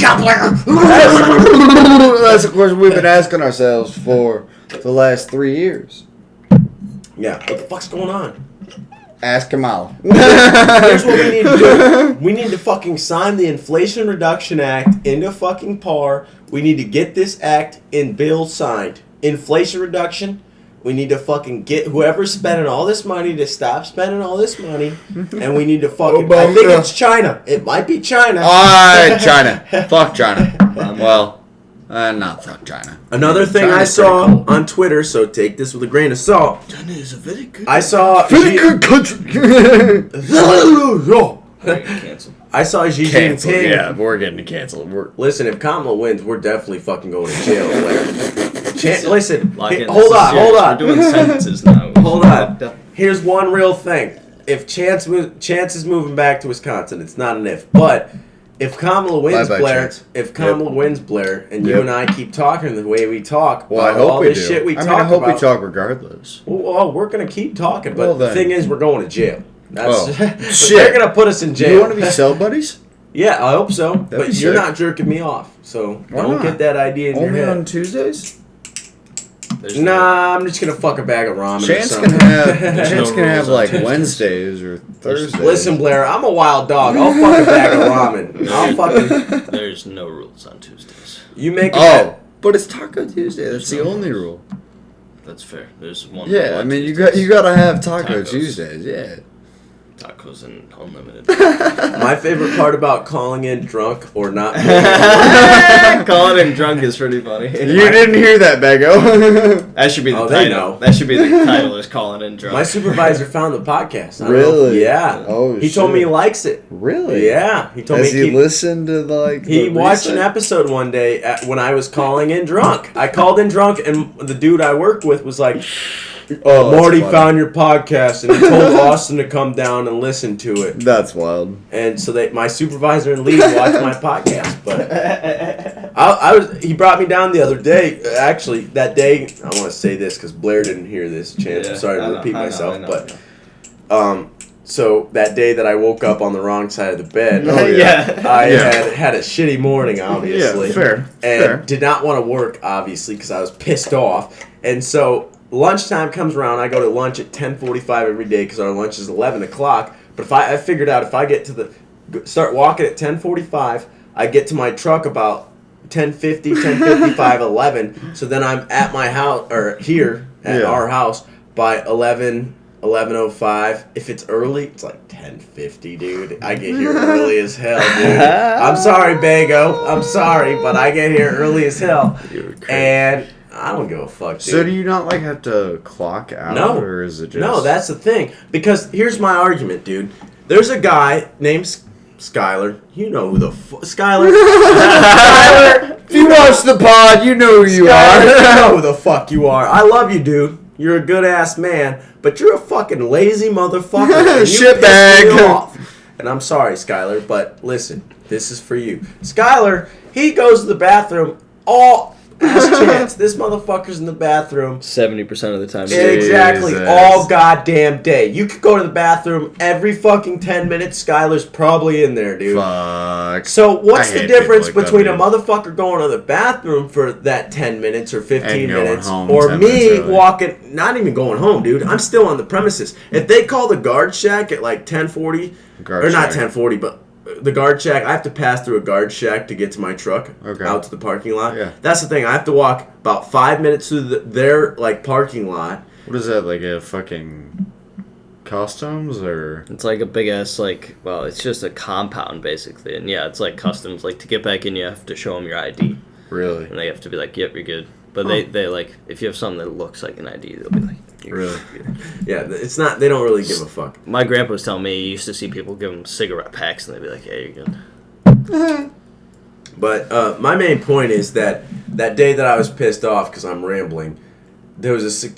the question we've been asking ourselves for the last 3 years. Yeah, what the fuck's going on? Ask Kamal. Here's what we need to do. We need to fucking sign the Inflation Reduction Act into fucking par. We need to get this act in bill signed. Inflation reduction. We need to fucking get whoever's spending all this money to stop spending all this money. And we need to fucking... I think it's China. It might be China. Alright, China. Fuck China. Well, not fuck China. Another thing China's I saw pretty cool. on Twitter, so take this with a grain of salt. China is a very good. I saw... Very good country. Cancel. I saw Xi Canceled. Jinping. Yeah, we're getting canceled. Listen, if Kamala wins, we're definitely fucking going to jail, Blair. Listen, Lock in. hold This is on. serious. We're doing sentences now. Hold on. Here's one real thing. If Chance is moving back to Wisconsin, it's not an if. But if Kamala wins, Bye-bye, Blair, Chance. if Kamala wins, Blair, and you and I keep talking the way we talk, Well, I about hope all we this do. shit we I talk hope about, we talk regardless. well, we're gonna keep talking. But Well, the then. thing is, we're going to jail. That's Shit. they're gonna put us in jail. You want to be cell buddies? Yeah, I hope so. That'd But be you're sick. not jerking me off, so Why don't not? get that idea in your Only head. on Tuesdays? There's no- Nah, I'm just gonna fuck a bag of ramen. Chance or can something. rules have on like Tuesdays. Wednesdays or Thursdays. Listen, Blair, I'm a wild dog. I'll fuck a bag of ramen. I'll fucking. There's no rules on Tuesdays. You make. Oh, but it's Taco Tuesday. That's the only rule. That's fair. There's one. Yeah, rule I on mean you Tuesdays. gotta have Taco Tacos. Tuesdays. Yeah. Tacos and unlimited. My favorite part about calling in drunk or not. Calling him drunk is pretty funny. You didn't hear that, Bago. That should be the Oh, they title. know. That should be the title. Is calling in drunk. My supervisor found the podcast. I don't know Really? yeah. Oh, He told me he shit. likes it. Really? Yeah. He told Has me he keep. listened to He the watched an recent- episode one day when I was calling in drunk. I called in drunk, and the dude I worked with was like, Oh, that's Marty funny. found your podcast, and he told Austin to come down and listen to it. That's wild. And so my supervisor and lead watched my podcast. But he brought me down the other day. Actually, that day, I want to say this because Blair didn't hear this. Chance, I'm sorry to repeat myself, but so that day that I woke up on the wrong side of the bed, Oh, yeah. I Yeah. had a shitty morning, obviously. Yeah, fair. And Fair. did not want to work, obviously, because I was pissed off. And so lunchtime comes around. I go to lunch at 10:45 every day because our lunch is 11 o'clock. But I figured out if I get to start walking at 10:45, I get to my truck about 10:50, 10:55, 11. So then I'm at my house, or here at our house, by 11:05. If it's early, it's like 10:50, dude. I get here early as hell, dude. I'm sorry, Bago. I'm sorry, but I get here early as hell. And I don't give a fuck, dude. So do you not like have to clock out, No. or is it just? No, that's the thing. Because here's my argument, dude. There's a guy named Skyler. You know who the Skyler. Skyler. If you watch the pod, you know who you Skyler, you are. know who the fuck you are. I love you, dude. You're a good ass man, but you're a fucking lazy motherfucker. And you Shitbag. piss me off. And I'm sorry, Skyler, but listen, this is for you. Skyler, he goes to the bathroom all. Ask Chance. This motherfucker's in the bathroom 70% of the time. exactly Jesus. all goddamn day. You could go to the bathroom every fucking 10 minutes. Skyler's probably in there, dude. Fuck. So what's I the hate difference people like between that, a dude. motherfucker going to the bathroom for that 10 minutes or 15 And going minutes home or 10 me minutes early. walking, not even going home, dude. I'm still on the premises. If they call the guard shack at like 10:40, Guard or not shack. 10:40, but the guard shack, I have to pass through a guard shack to get to my truck Okay. out to the parking lot. Yeah. That's the thing. I have to walk about 5 minutes through their like parking lot. What is that, like a fucking customs or? It's like a big ass it's just a compound basically, and yeah, it's like customs. Like to get back in, you have to show them your ID, Really? and they have to be like, "Yep, you're good." But they like if you have something that looks like an ID, they'll be like, Really? Yeah, it's not. They don't really give a fuck. My grandpa was telling me he used to see people give him cigarette packs, and they'd be like, "Yeah, you're good." But my main point is that day that I was pissed off because I'm rambling, there was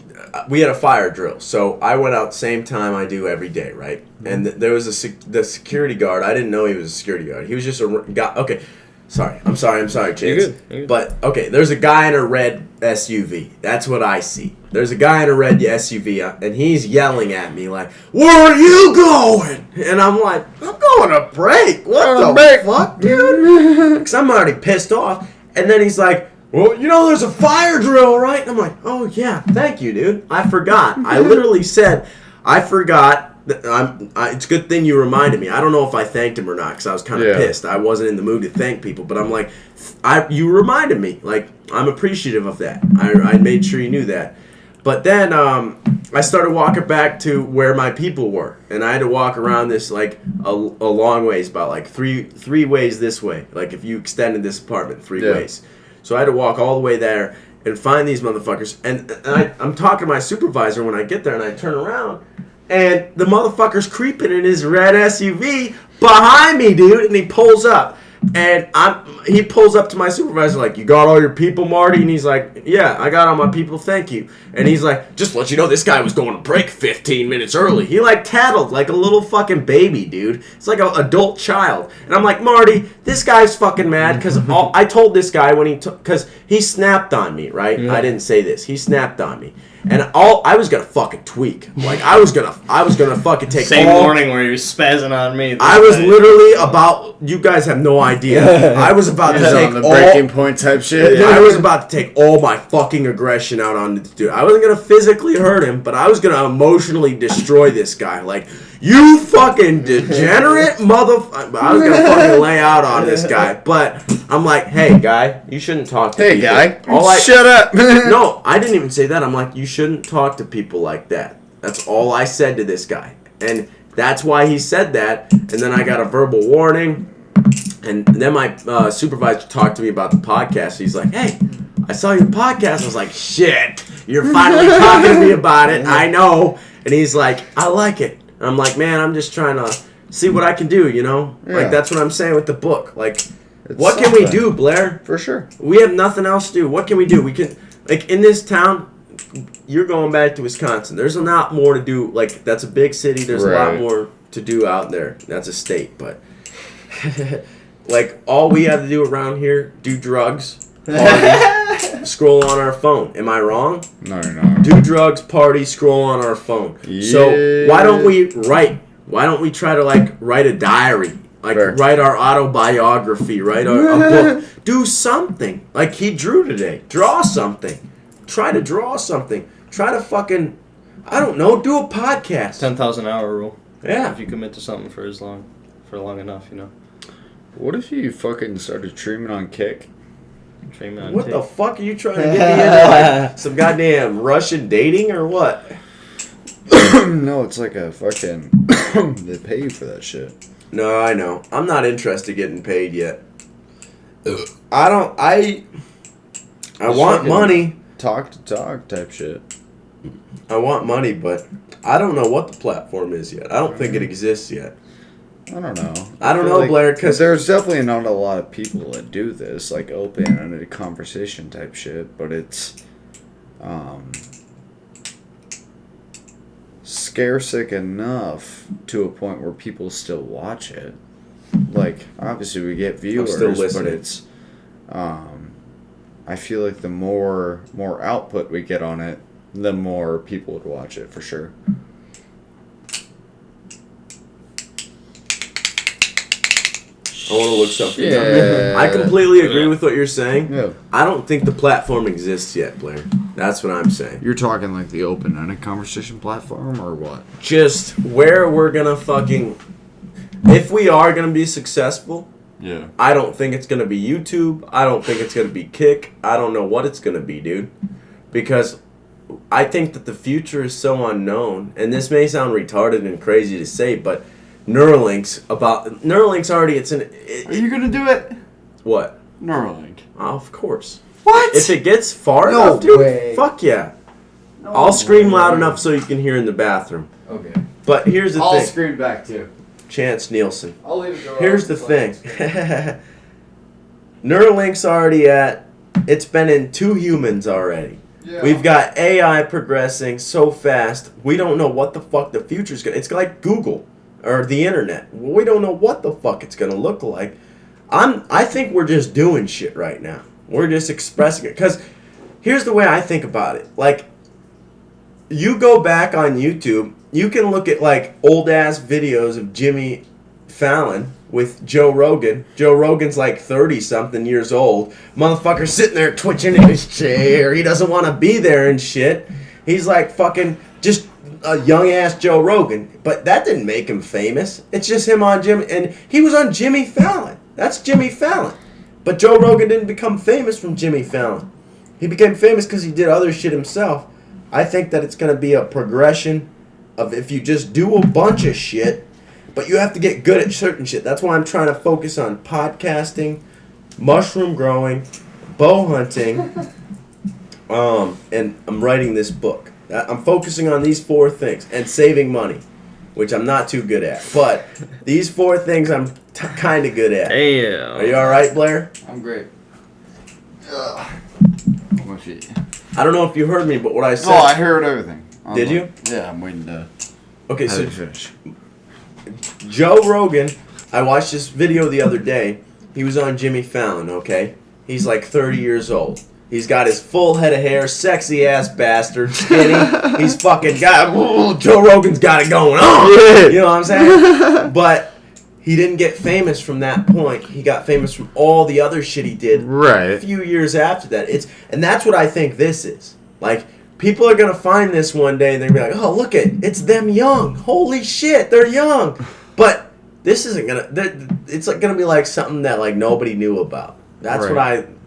we had a fire drill, so I went out same time I do every day, right? And there was the security guard. I didn't know he was a security guard. He was just a guy. Okay, sorry. I'm sorry, Chance. You're good. But okay, there's a guy in a red SUV. That's what I see. There's a guy in a red SUV, and he's yelling at me like, "Where are you going?" And I'm like, "I'm going to break. What the fuck, dude?" Because I'm already pissed off. And then he's like, "Well, there's a fire drill, right?" And I'm like, "Oh, yeah, thank you, dude. I forgot." I literally said, I forgot. It's a good thing you reminded me. I don't know if I thanked him or not because I was kind of pissed. I wasn't in the mood to thank people. But I'm like, you reminded me. Like, I'm appreciative of that. I made sure you knew that. But then I started walking back to where my people were. And I had to walk around this, like, a long ways, about, like, three ways this way. Like, if you extended this apartment, three ways. So I had to walk all the way there and find these motherfuckers. And I'm talking to my supervisor when I get there, and I turn around, and the motherfucker's creeping in his red SUV behind me, dude. And he pulls up. And he pulls up to my supervisor like, "You got all your people, Marty?" And he's like, "Yeah, I got all my people, thank you." And he's like, "Just to let you know, this guy was going to break 15 minutes early." He like tattled like a little fucking baby, dude. It's like an adult child. And I'm like, "Marty, this guy's fucking mad because I told this guy when because he snapped on me, right? Yeah. I didn't say this. He snapped on me. And I was gonna fucking tweak. Like I was gonna fucking take same morning where he was spazzing on me. I was literally about. You guys have no idea. I was about to take on the breaking point type shit. I was about to take all my fucking aggression out on this dude. I wasn't gonna physically hurt him, but I was gonna emotionally destroy this guy. Like, "You fucking degenerate motherfucker!" I was gonna fucking lay out on this guy. But I'm like, "Hey, guy, you shouldn't talk to people." Hey, guy, shut up. No, I didn't even say that. I'm like, "You shouldn't talk to people like that." That's all I said to this guy. And that's why he said that. And then I got a verbal warning. And then my supervisor talked to me about the podcast. He's like, "Hey, I saw your podcast." I was like, "Shit, you're finally talking to me about it. I know." And he's like, "I like it." And I'm like, "Man, I'm just trying to see what I can do, Yeah. Like, that's what I'm saying with the book. Like, what can we do, Blair? For sure. We have nothing else to do. What can we do? We can, like, in this town, you're going back to Wisconsin. There's a lot more to do. Like, that's a big city. There's a lot more to do out there. That's a state, but... like, all we have to do around here, do drugs, party, scroll on our phone. Am I wrong? No, you're not. Do drugs, party, scroll on our phone. Yeah. So why don't we write? Why don't we try to, like, write a diary? Like, write our autobiography, write a book. Do something. Like he drew today. Draw something. Try to draw something. Try to fucking, I don't know, do a podcast. 10,000 hour rule. Yeah. If you commit to something for long enough, What if you fucking started streaming on Kick? What the fuck are you trying to get me into? Like, some goddamn Russian dating or what? No, it's like a fucking... they pay you for that shit. No, I know. I'm not interested in getting paid yet. I want money. Talk to talk type shit. I want money, but I don't know what the platform is yet. I don't think it exists yet. I don't know. I don't know, like, Blair, because... There's definitely not a lot of people that do this, like open-ended conversation type shit, but it's scarce enough to a point where people still watch it. Like, obviously we get viewers, but it's... I feel like the more output we get on it, the more people would watch it, for sure. I want to look something up. I completely agree with what you're saying. Yeah. I don't think the platform exists yet, Blair. That's what I'm saying. You're talking like the open-ended conversation platform, or what? Just where we're going to fucking... If we are going to be successful, yeah, I don't think it's going to be YouTube. I don't think it's going to be Kick. I don't know what it's going to be, dude. Because I think that the future is so unknown, and this may sound retarded and crazy to say, but Neuralink's already. Are you gonna do it? What? Neuralink. Oh, of course. What? If it gets far No enough, dude, way. fuck yeah. No I'll scream way. loud enough so you can hear in the bathroom. Okay. But here's the I'll thing. scream back too. Chance Nielsen. I'll leave it go. Here's the thing. Neuralink's already it's been in 2 humans already. Yeah. We've got AI progressing so fast, we don't know what the fuck the future's gonna. It's like Google or the internet. We don't know what the fuck it's gonna look like. I think we're just doing shit right now. We're just expressing it. Cause here's the way I think about it. Like, you go back on YouTube, you can look at like old ass videos of Jimmy Fallon with Joe Rogan. Joe Rogan's like 30 something years old. Motherfucker sitting there twitching in his chair. He doesn't want to be there and shit. He's like fucking just a young ass Joe Rogan. But that didn't make him famous. It's just him on Jimmy. And he was on Jimmy Fallon. That's Jimmy Fallon. But Joe Rogan didn't become famous from Jimmy Fallon. He became famous because he did other shit himself. I think that it's going to be a progression of if you just do a bunch of shit, but you have to get good at certain shit. That's why I'm trying to focus on podcasting, mushroom growing, bow hunting, and I'm writing this book. I'm focusing on these 4 things and saving money, which I'm not too good at. But these 4 things I'm kind of good at. Damn. Are you all right, Blair? I'm great. My feet. I don't know if you heard me, but what I said. Oh, I heard everything. Did you? Yeah, I'm waiting to Okay, have so it finish. Joe Rogan, I watched this video the other day. He was on Jimmy Fallon, okay? He's like 30 years old. He's got his full head of hair, sexy ass bastard, skinny. He's fucking got, Joe Rogan's got it going on. Yeah. You know what I'm saying? But he didn't get famous from that point. He got famous from all the other shit he did a Right. few years after that. And that's what I think this is. Like, people are going to find this one day and they're going to be like, oh, look it's them young. Holy shit, they're young. But this isn't going to, it's going to be like something that like nobody knew about. That's what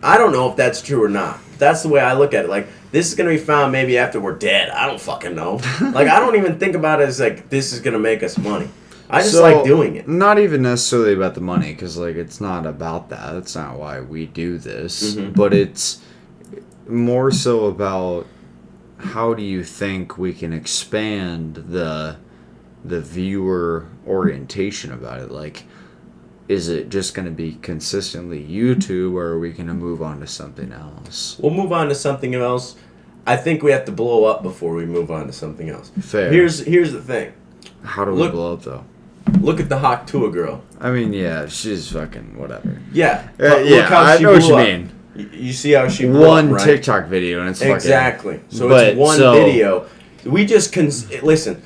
I don't know if that's true or not. That's the way I look at it. Like, this is going to be found maybe after we're dead. I don't fucking know. Like, I don't even think about it as like, this is going to make us money. I just like doing it. Not even necessarily about the money, because like it's not about that. That's not why we do this. Mm-hmm. But it's more so about how do you think we can expand the viewer orientation about it? Like, is it just going to be consistently YouTube, or are we going to move on to something else? We'll move on to something else. I think we have to blow up before we move on to something else. Fair. Here's the thing. How do we blow up though? Look at the Hawk Tua girl. I mean, yeah, she's fucking whatever. Yeah. But Yeah, look how I she know what blew you up. mean. You see how she blew One up, right? TikTok video and it's Exactly. So But, it's one so- video. We just listen.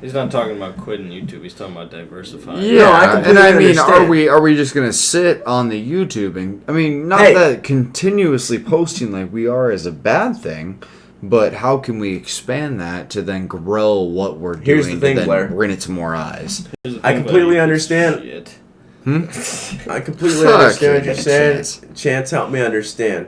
He's not talking about quitting YouTube. He's talking about diversifying. Yeah, No, I completely and I mean, understand. are we just gonna sit on the YouTube and I mean, not Hey. that continuously posting like we are is a bad thing, but how can we expand that to then grow what we're doing? Here's the thing, to then Blair. bring it to more eyes. Here's the I thing completely about you, understand. shit. I completely Fuck understand what you, you're saying. Chance. Chance, help me understand.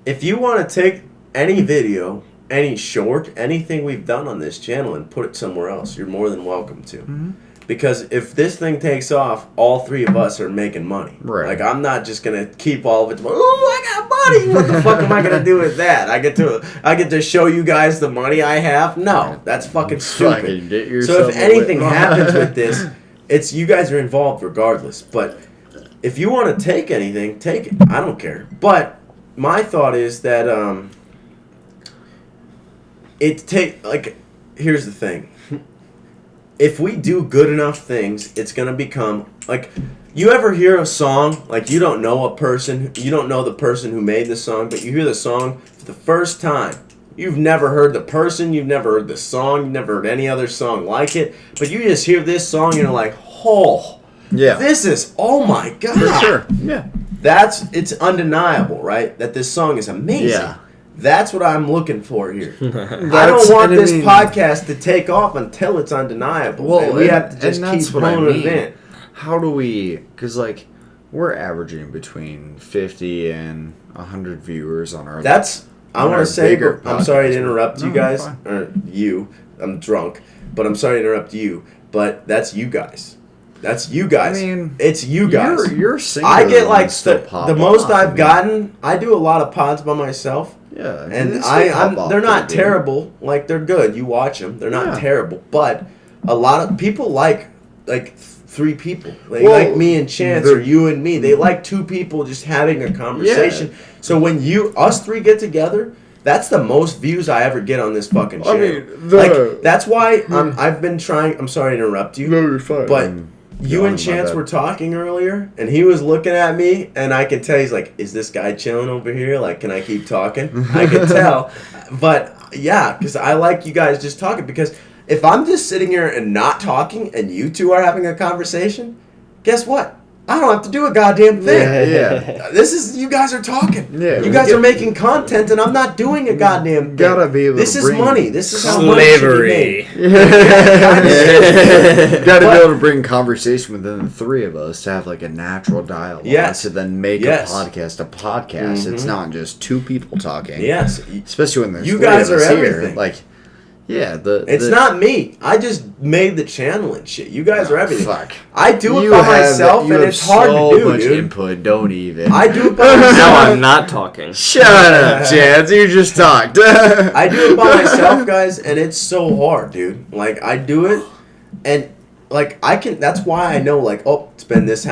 If you want to take any video, any short, anything we've done on this channel and put it somewhere else, you're more than welcome to. Mm-hmm. Because if this thing takes off, all 3 of us are making money. Right. Like, I'm not just gonna keep all of it. Ooh, I got money. What the fuck am I gonna do with that? I get to show you guys the money I have. No, that's fucking stupid. Fucking get So yourself if anything away. happens with this, it's you guys are involved regardless. But if you want to take anything, take it. I don't care. But my thought is that here's the thing. If we do good enough things, it's gonna become like. You ever hear a song like you don't know a person, you don't know the person who made the song, but you hear the song for the first time. You've never heard the person, you've never heard the song, you've never heard any other song like it, but you just hear this song and you're like, oh, Yeah. this is, oh my god. For sure. Yeah. It's undeniable, right? That this song is amazing. Yeah. That's what I'm looking for here. I That's- don't want and I this mean- podcast to take off until it's undeniable. Well, and we have to and just that's keep what I pulling mean. it in. How do we? Because like we're averaging between 50 and 100 viewers on our. That's I want to say, I'm sorry to interrupt you No, guys, fine. or you. I'm drunk, but I'm sorry to interrupt you. But that's you guys. That's you guys. I mean, it's you guys. Your singular I get like ones still pop the most off. I've gotten. I do a lot of pods by myself, Yeah, and they still pop off they're not pretty good. terrible. Like they're good. You watch them. They're not Yeah. terrible. But a lot of people like 3 people. They Well, like me and Chance or you and me. They like 2 people just having a conversation. Yeah. So when us 3 get together, that's the most views I ever get on this fucking channel. mean, like that's why I've been trying. I'm sorry to interrupt you. No, you're fine. But I'm you yawning, and my Chance bad. were talking earlier, and he was looking at me, and I could tell he's like, "Is this guy chilling over here? Like, can I keep talking?" I could tell, but yeah, because I like you guys just talking. Because if I'm just sitting here and not talking, and you 2 are having a conversation, guess what? I don't have to do a goddamn thing. Yeah. This is you guys are talking. Yeah, you guys are making content, and I'm not doing a goddamn thing. Gotta be able This to is bring money. This is how money should be Slavery. made. Gotta But- be able to bring conversation within the 3 of us to have like a natural dialogue. Yes. To then make Yes. a podcast a podcast. It's not just 2 people talking. Yes. Especially when there's You 3 guys of us are here. everything. Like, yeah, It's not me. I just made the channel and shit. You guys are everything. Fuck. I do it You by have- myself, you and have it's hard so to do, much dude. input. Don't even. I do it by Now myself. I'm not talking. Shut up, Chance. You just talked. I do it by myself, guys, and it's so hard, dude. Like I do it, and like I can. That's why I know, like, oh, it's been this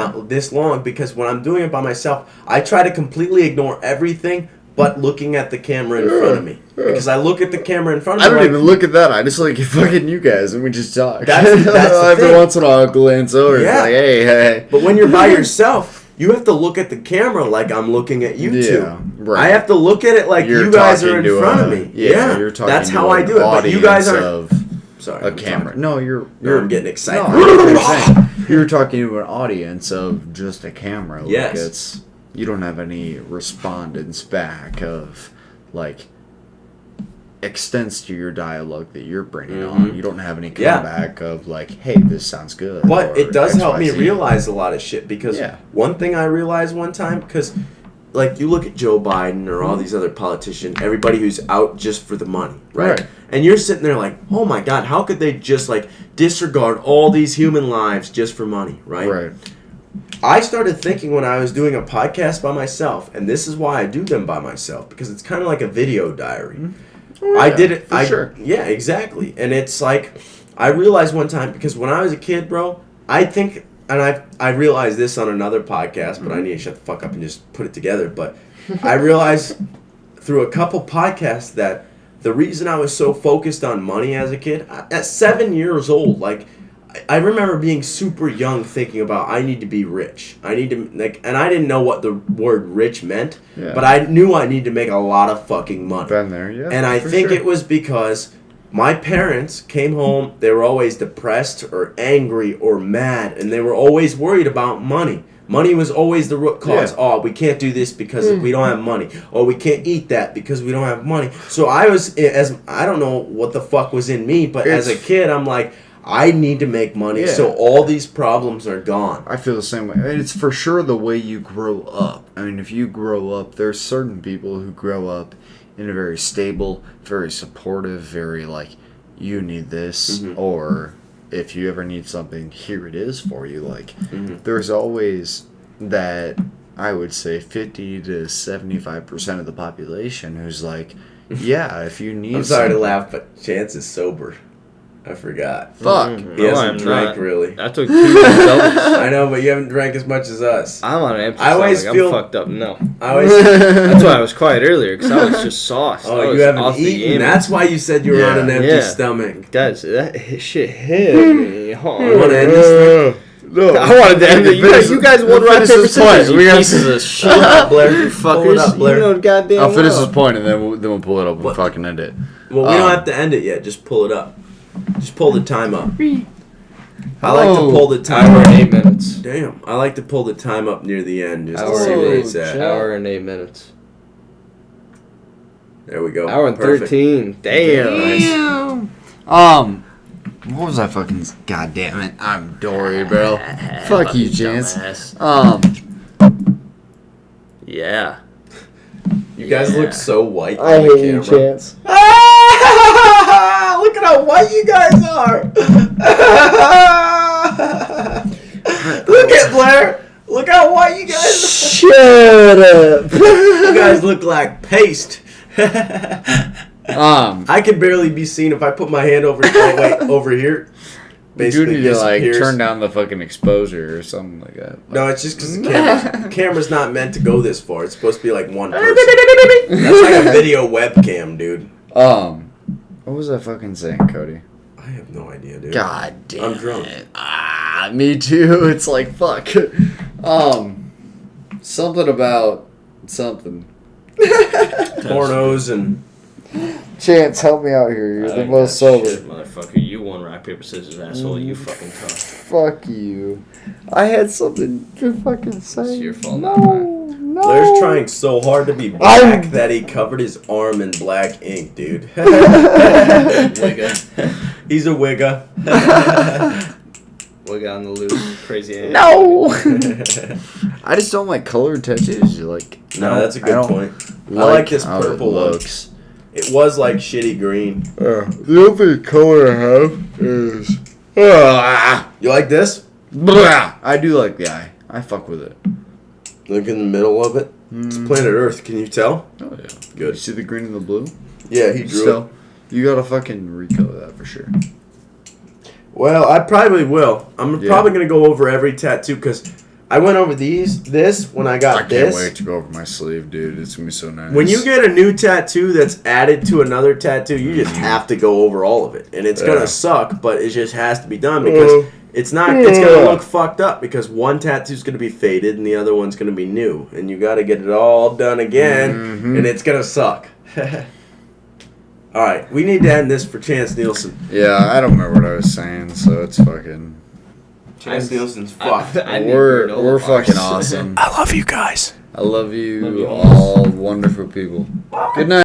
long because when I'm doing it by myself, I try to completely ignore everything but looking at the camera in front of me. Because I look at the camera in front of I me. don't like, even look at that. I just like fucking you guys, and we just talk. That's the Every thing. once in a while, I'll glance over. Yeah. Like, hey. But when you're by yourself, you have to look at the camera like I'm looking at you two. Yeah, right. I have to look at it like You're you guys are talking in to front a- of me. Yeah, you're talking that's to how I an do it. But you guys audience aren't. of Sorry, a I'm camera. talking. No, No, I'm getting excited. No, I know what you're saying. You're talking to an audience of just a camera. Like Yes. you don't have any respondents back of like extents to your dialogue that you're bringing on. You don't have any Yeah. comeback of like, hey, this sounds good. But or it does help me XYZ. realize a lot of shit because Yeah. one thing I realized one time, because like you look at Joe Biden or all these other politicians, everybody who's out just for the money, right? Right. And you're sitting there like, oh my God, how could they just like disregard all these human lives just for money, right? Right. I started thinking when I was doing a podcast by myself, and this is why I do them by myself, because it's kind of like a video diary. I yeah, did it. for sure. Yeah, exactly. And it's like, I realized one time, because when I was a kid, bro, I think, and I realized this on another podcast, but I need to shut the fuck up and just put it together. But I realized through a couple podcasts that the reason I was so focused on money as a kid, at 7 years old, like, I remember being super young thinking about I need to be rich. I need to like, and I didn't know what the word rich meant, Yeah. but I knew I need to make a lot of fucking money. Been there, yeah. And I for think sure. it was because my parents came home, they were always depressed or angry or mad, and they were always worried about money. Money was always the root cause. Yeah. Oh, we can't do this because we don't have money. Or we can't eat that because we don't have money. So I was, I don't know what the fuck was in me, but as a kid, I'm like, I need to make money Yeah. so all these problems are gone. I feel the same way. I mean, it's for sure the way you grow up. I mean, if you grow up, there's certain people who grow up in a very stable, very supportive, very like, you need this, or if you ever need something, here it is for you. Like, there's always that, I would say, 50 to 75% of the population who's like, yeah, if you need I'm sorry to something- laugh, but Chance is sober. I forgot. Fuck. He hasn't I'm drank not. really. I took 2 doubles. I know, but you haven't drank as much as us. I'm on an empty I always stomach. feel- I'm fucked up. No. I always. That's why I was quiet earlier, because I was just sauced. I Oh, was you haven't off the eaten. game. That's why you said you were on an Yeah. empty Yeah. stomach. Guys, that shit hit me hard. You want to end this No. I wanted to end it. You guys won rock, paper, scissors, you We gotta pieces of shit. thing? Blair, You pull it fuckers. up, Blair. You know goddamn I'll finish well. this point and then we'll pull it up and What? fucking end it. Well, we don't have to end it yet. Just pull it up. Just pull the time up. I like to Oh, pull the time Hour up. and 8 minutes. Damn, I like to pull the time up near the end just to Hour see and where 8 it's at. Hour and 8 minutes. There we go. Hour and Perfect. 13. Damn. Nice. What was I fucking? God damn it! I'm Dory, bro. Fuck you, Chance. Dumbass. Um, Yeah. You guys look so white I on the hate you, camera. Chance. Ah, look at how white you guys are. Look at Blair. Look how white you guys are. Shut up. You guys look like paste. I could barely be seen if I put my hand over here. You Basically need to like disappears. turn down the fucking exposure or something like that. No, it's just because the camera's not meant to go this far. It's supposed to be like one person. That's like a video webcam, dude. What was I fucking saying, Cody? I have no idea, dude. God damn I'm drunk. it. Me too. It's like fuck. Something about something. Pornos and Chance, help me out here. You're the most sober. Shit, motherfucker. You won rock, paper, scissors, asshole. You fucking tough. Fuck you. I had something to fucking say. It's your fault, No, not no. Blair's trying so hard to be black that he covered his arm in black ink, dude. Wigga. He's a wigga. Wigga on the loose. Crazy ass. No. I just don't like colored tattoos. Like, No, that's a good point. I like this purple one. It was like shitty green. The only color I have is. You like this? I do like the eye. I fuck with it. Look in the middle of it. It's planet Earth. Can you tell? Oh yeah. Good. You see the green and the blue? Yeah, he drew Still, it. you gotta fucking recolor that for sure. Well, I probably will. I'm Yeah. probably gonna go over every tattoo because I went over this when I got I can't this. wait to go over my sleeve, dude. It's gonna be so nice. When you get a new tattoo that's added to another tattoo, you just have to go over all of it, and it's gonna suck, but it just has to be done because it's not. It's gonna look fucked up because one tattoo's gonna be faded and the other one's gonna be new, and you got to get it all done again, and it's gonna suck. All right, we need to end this for Chance Nielsen. Yeah, I don't remember what I was saying, so it's fucking. Chance Nielsen's fucked. We're fucking awesome. I love you guys. I love you all, wonderful people. Good night.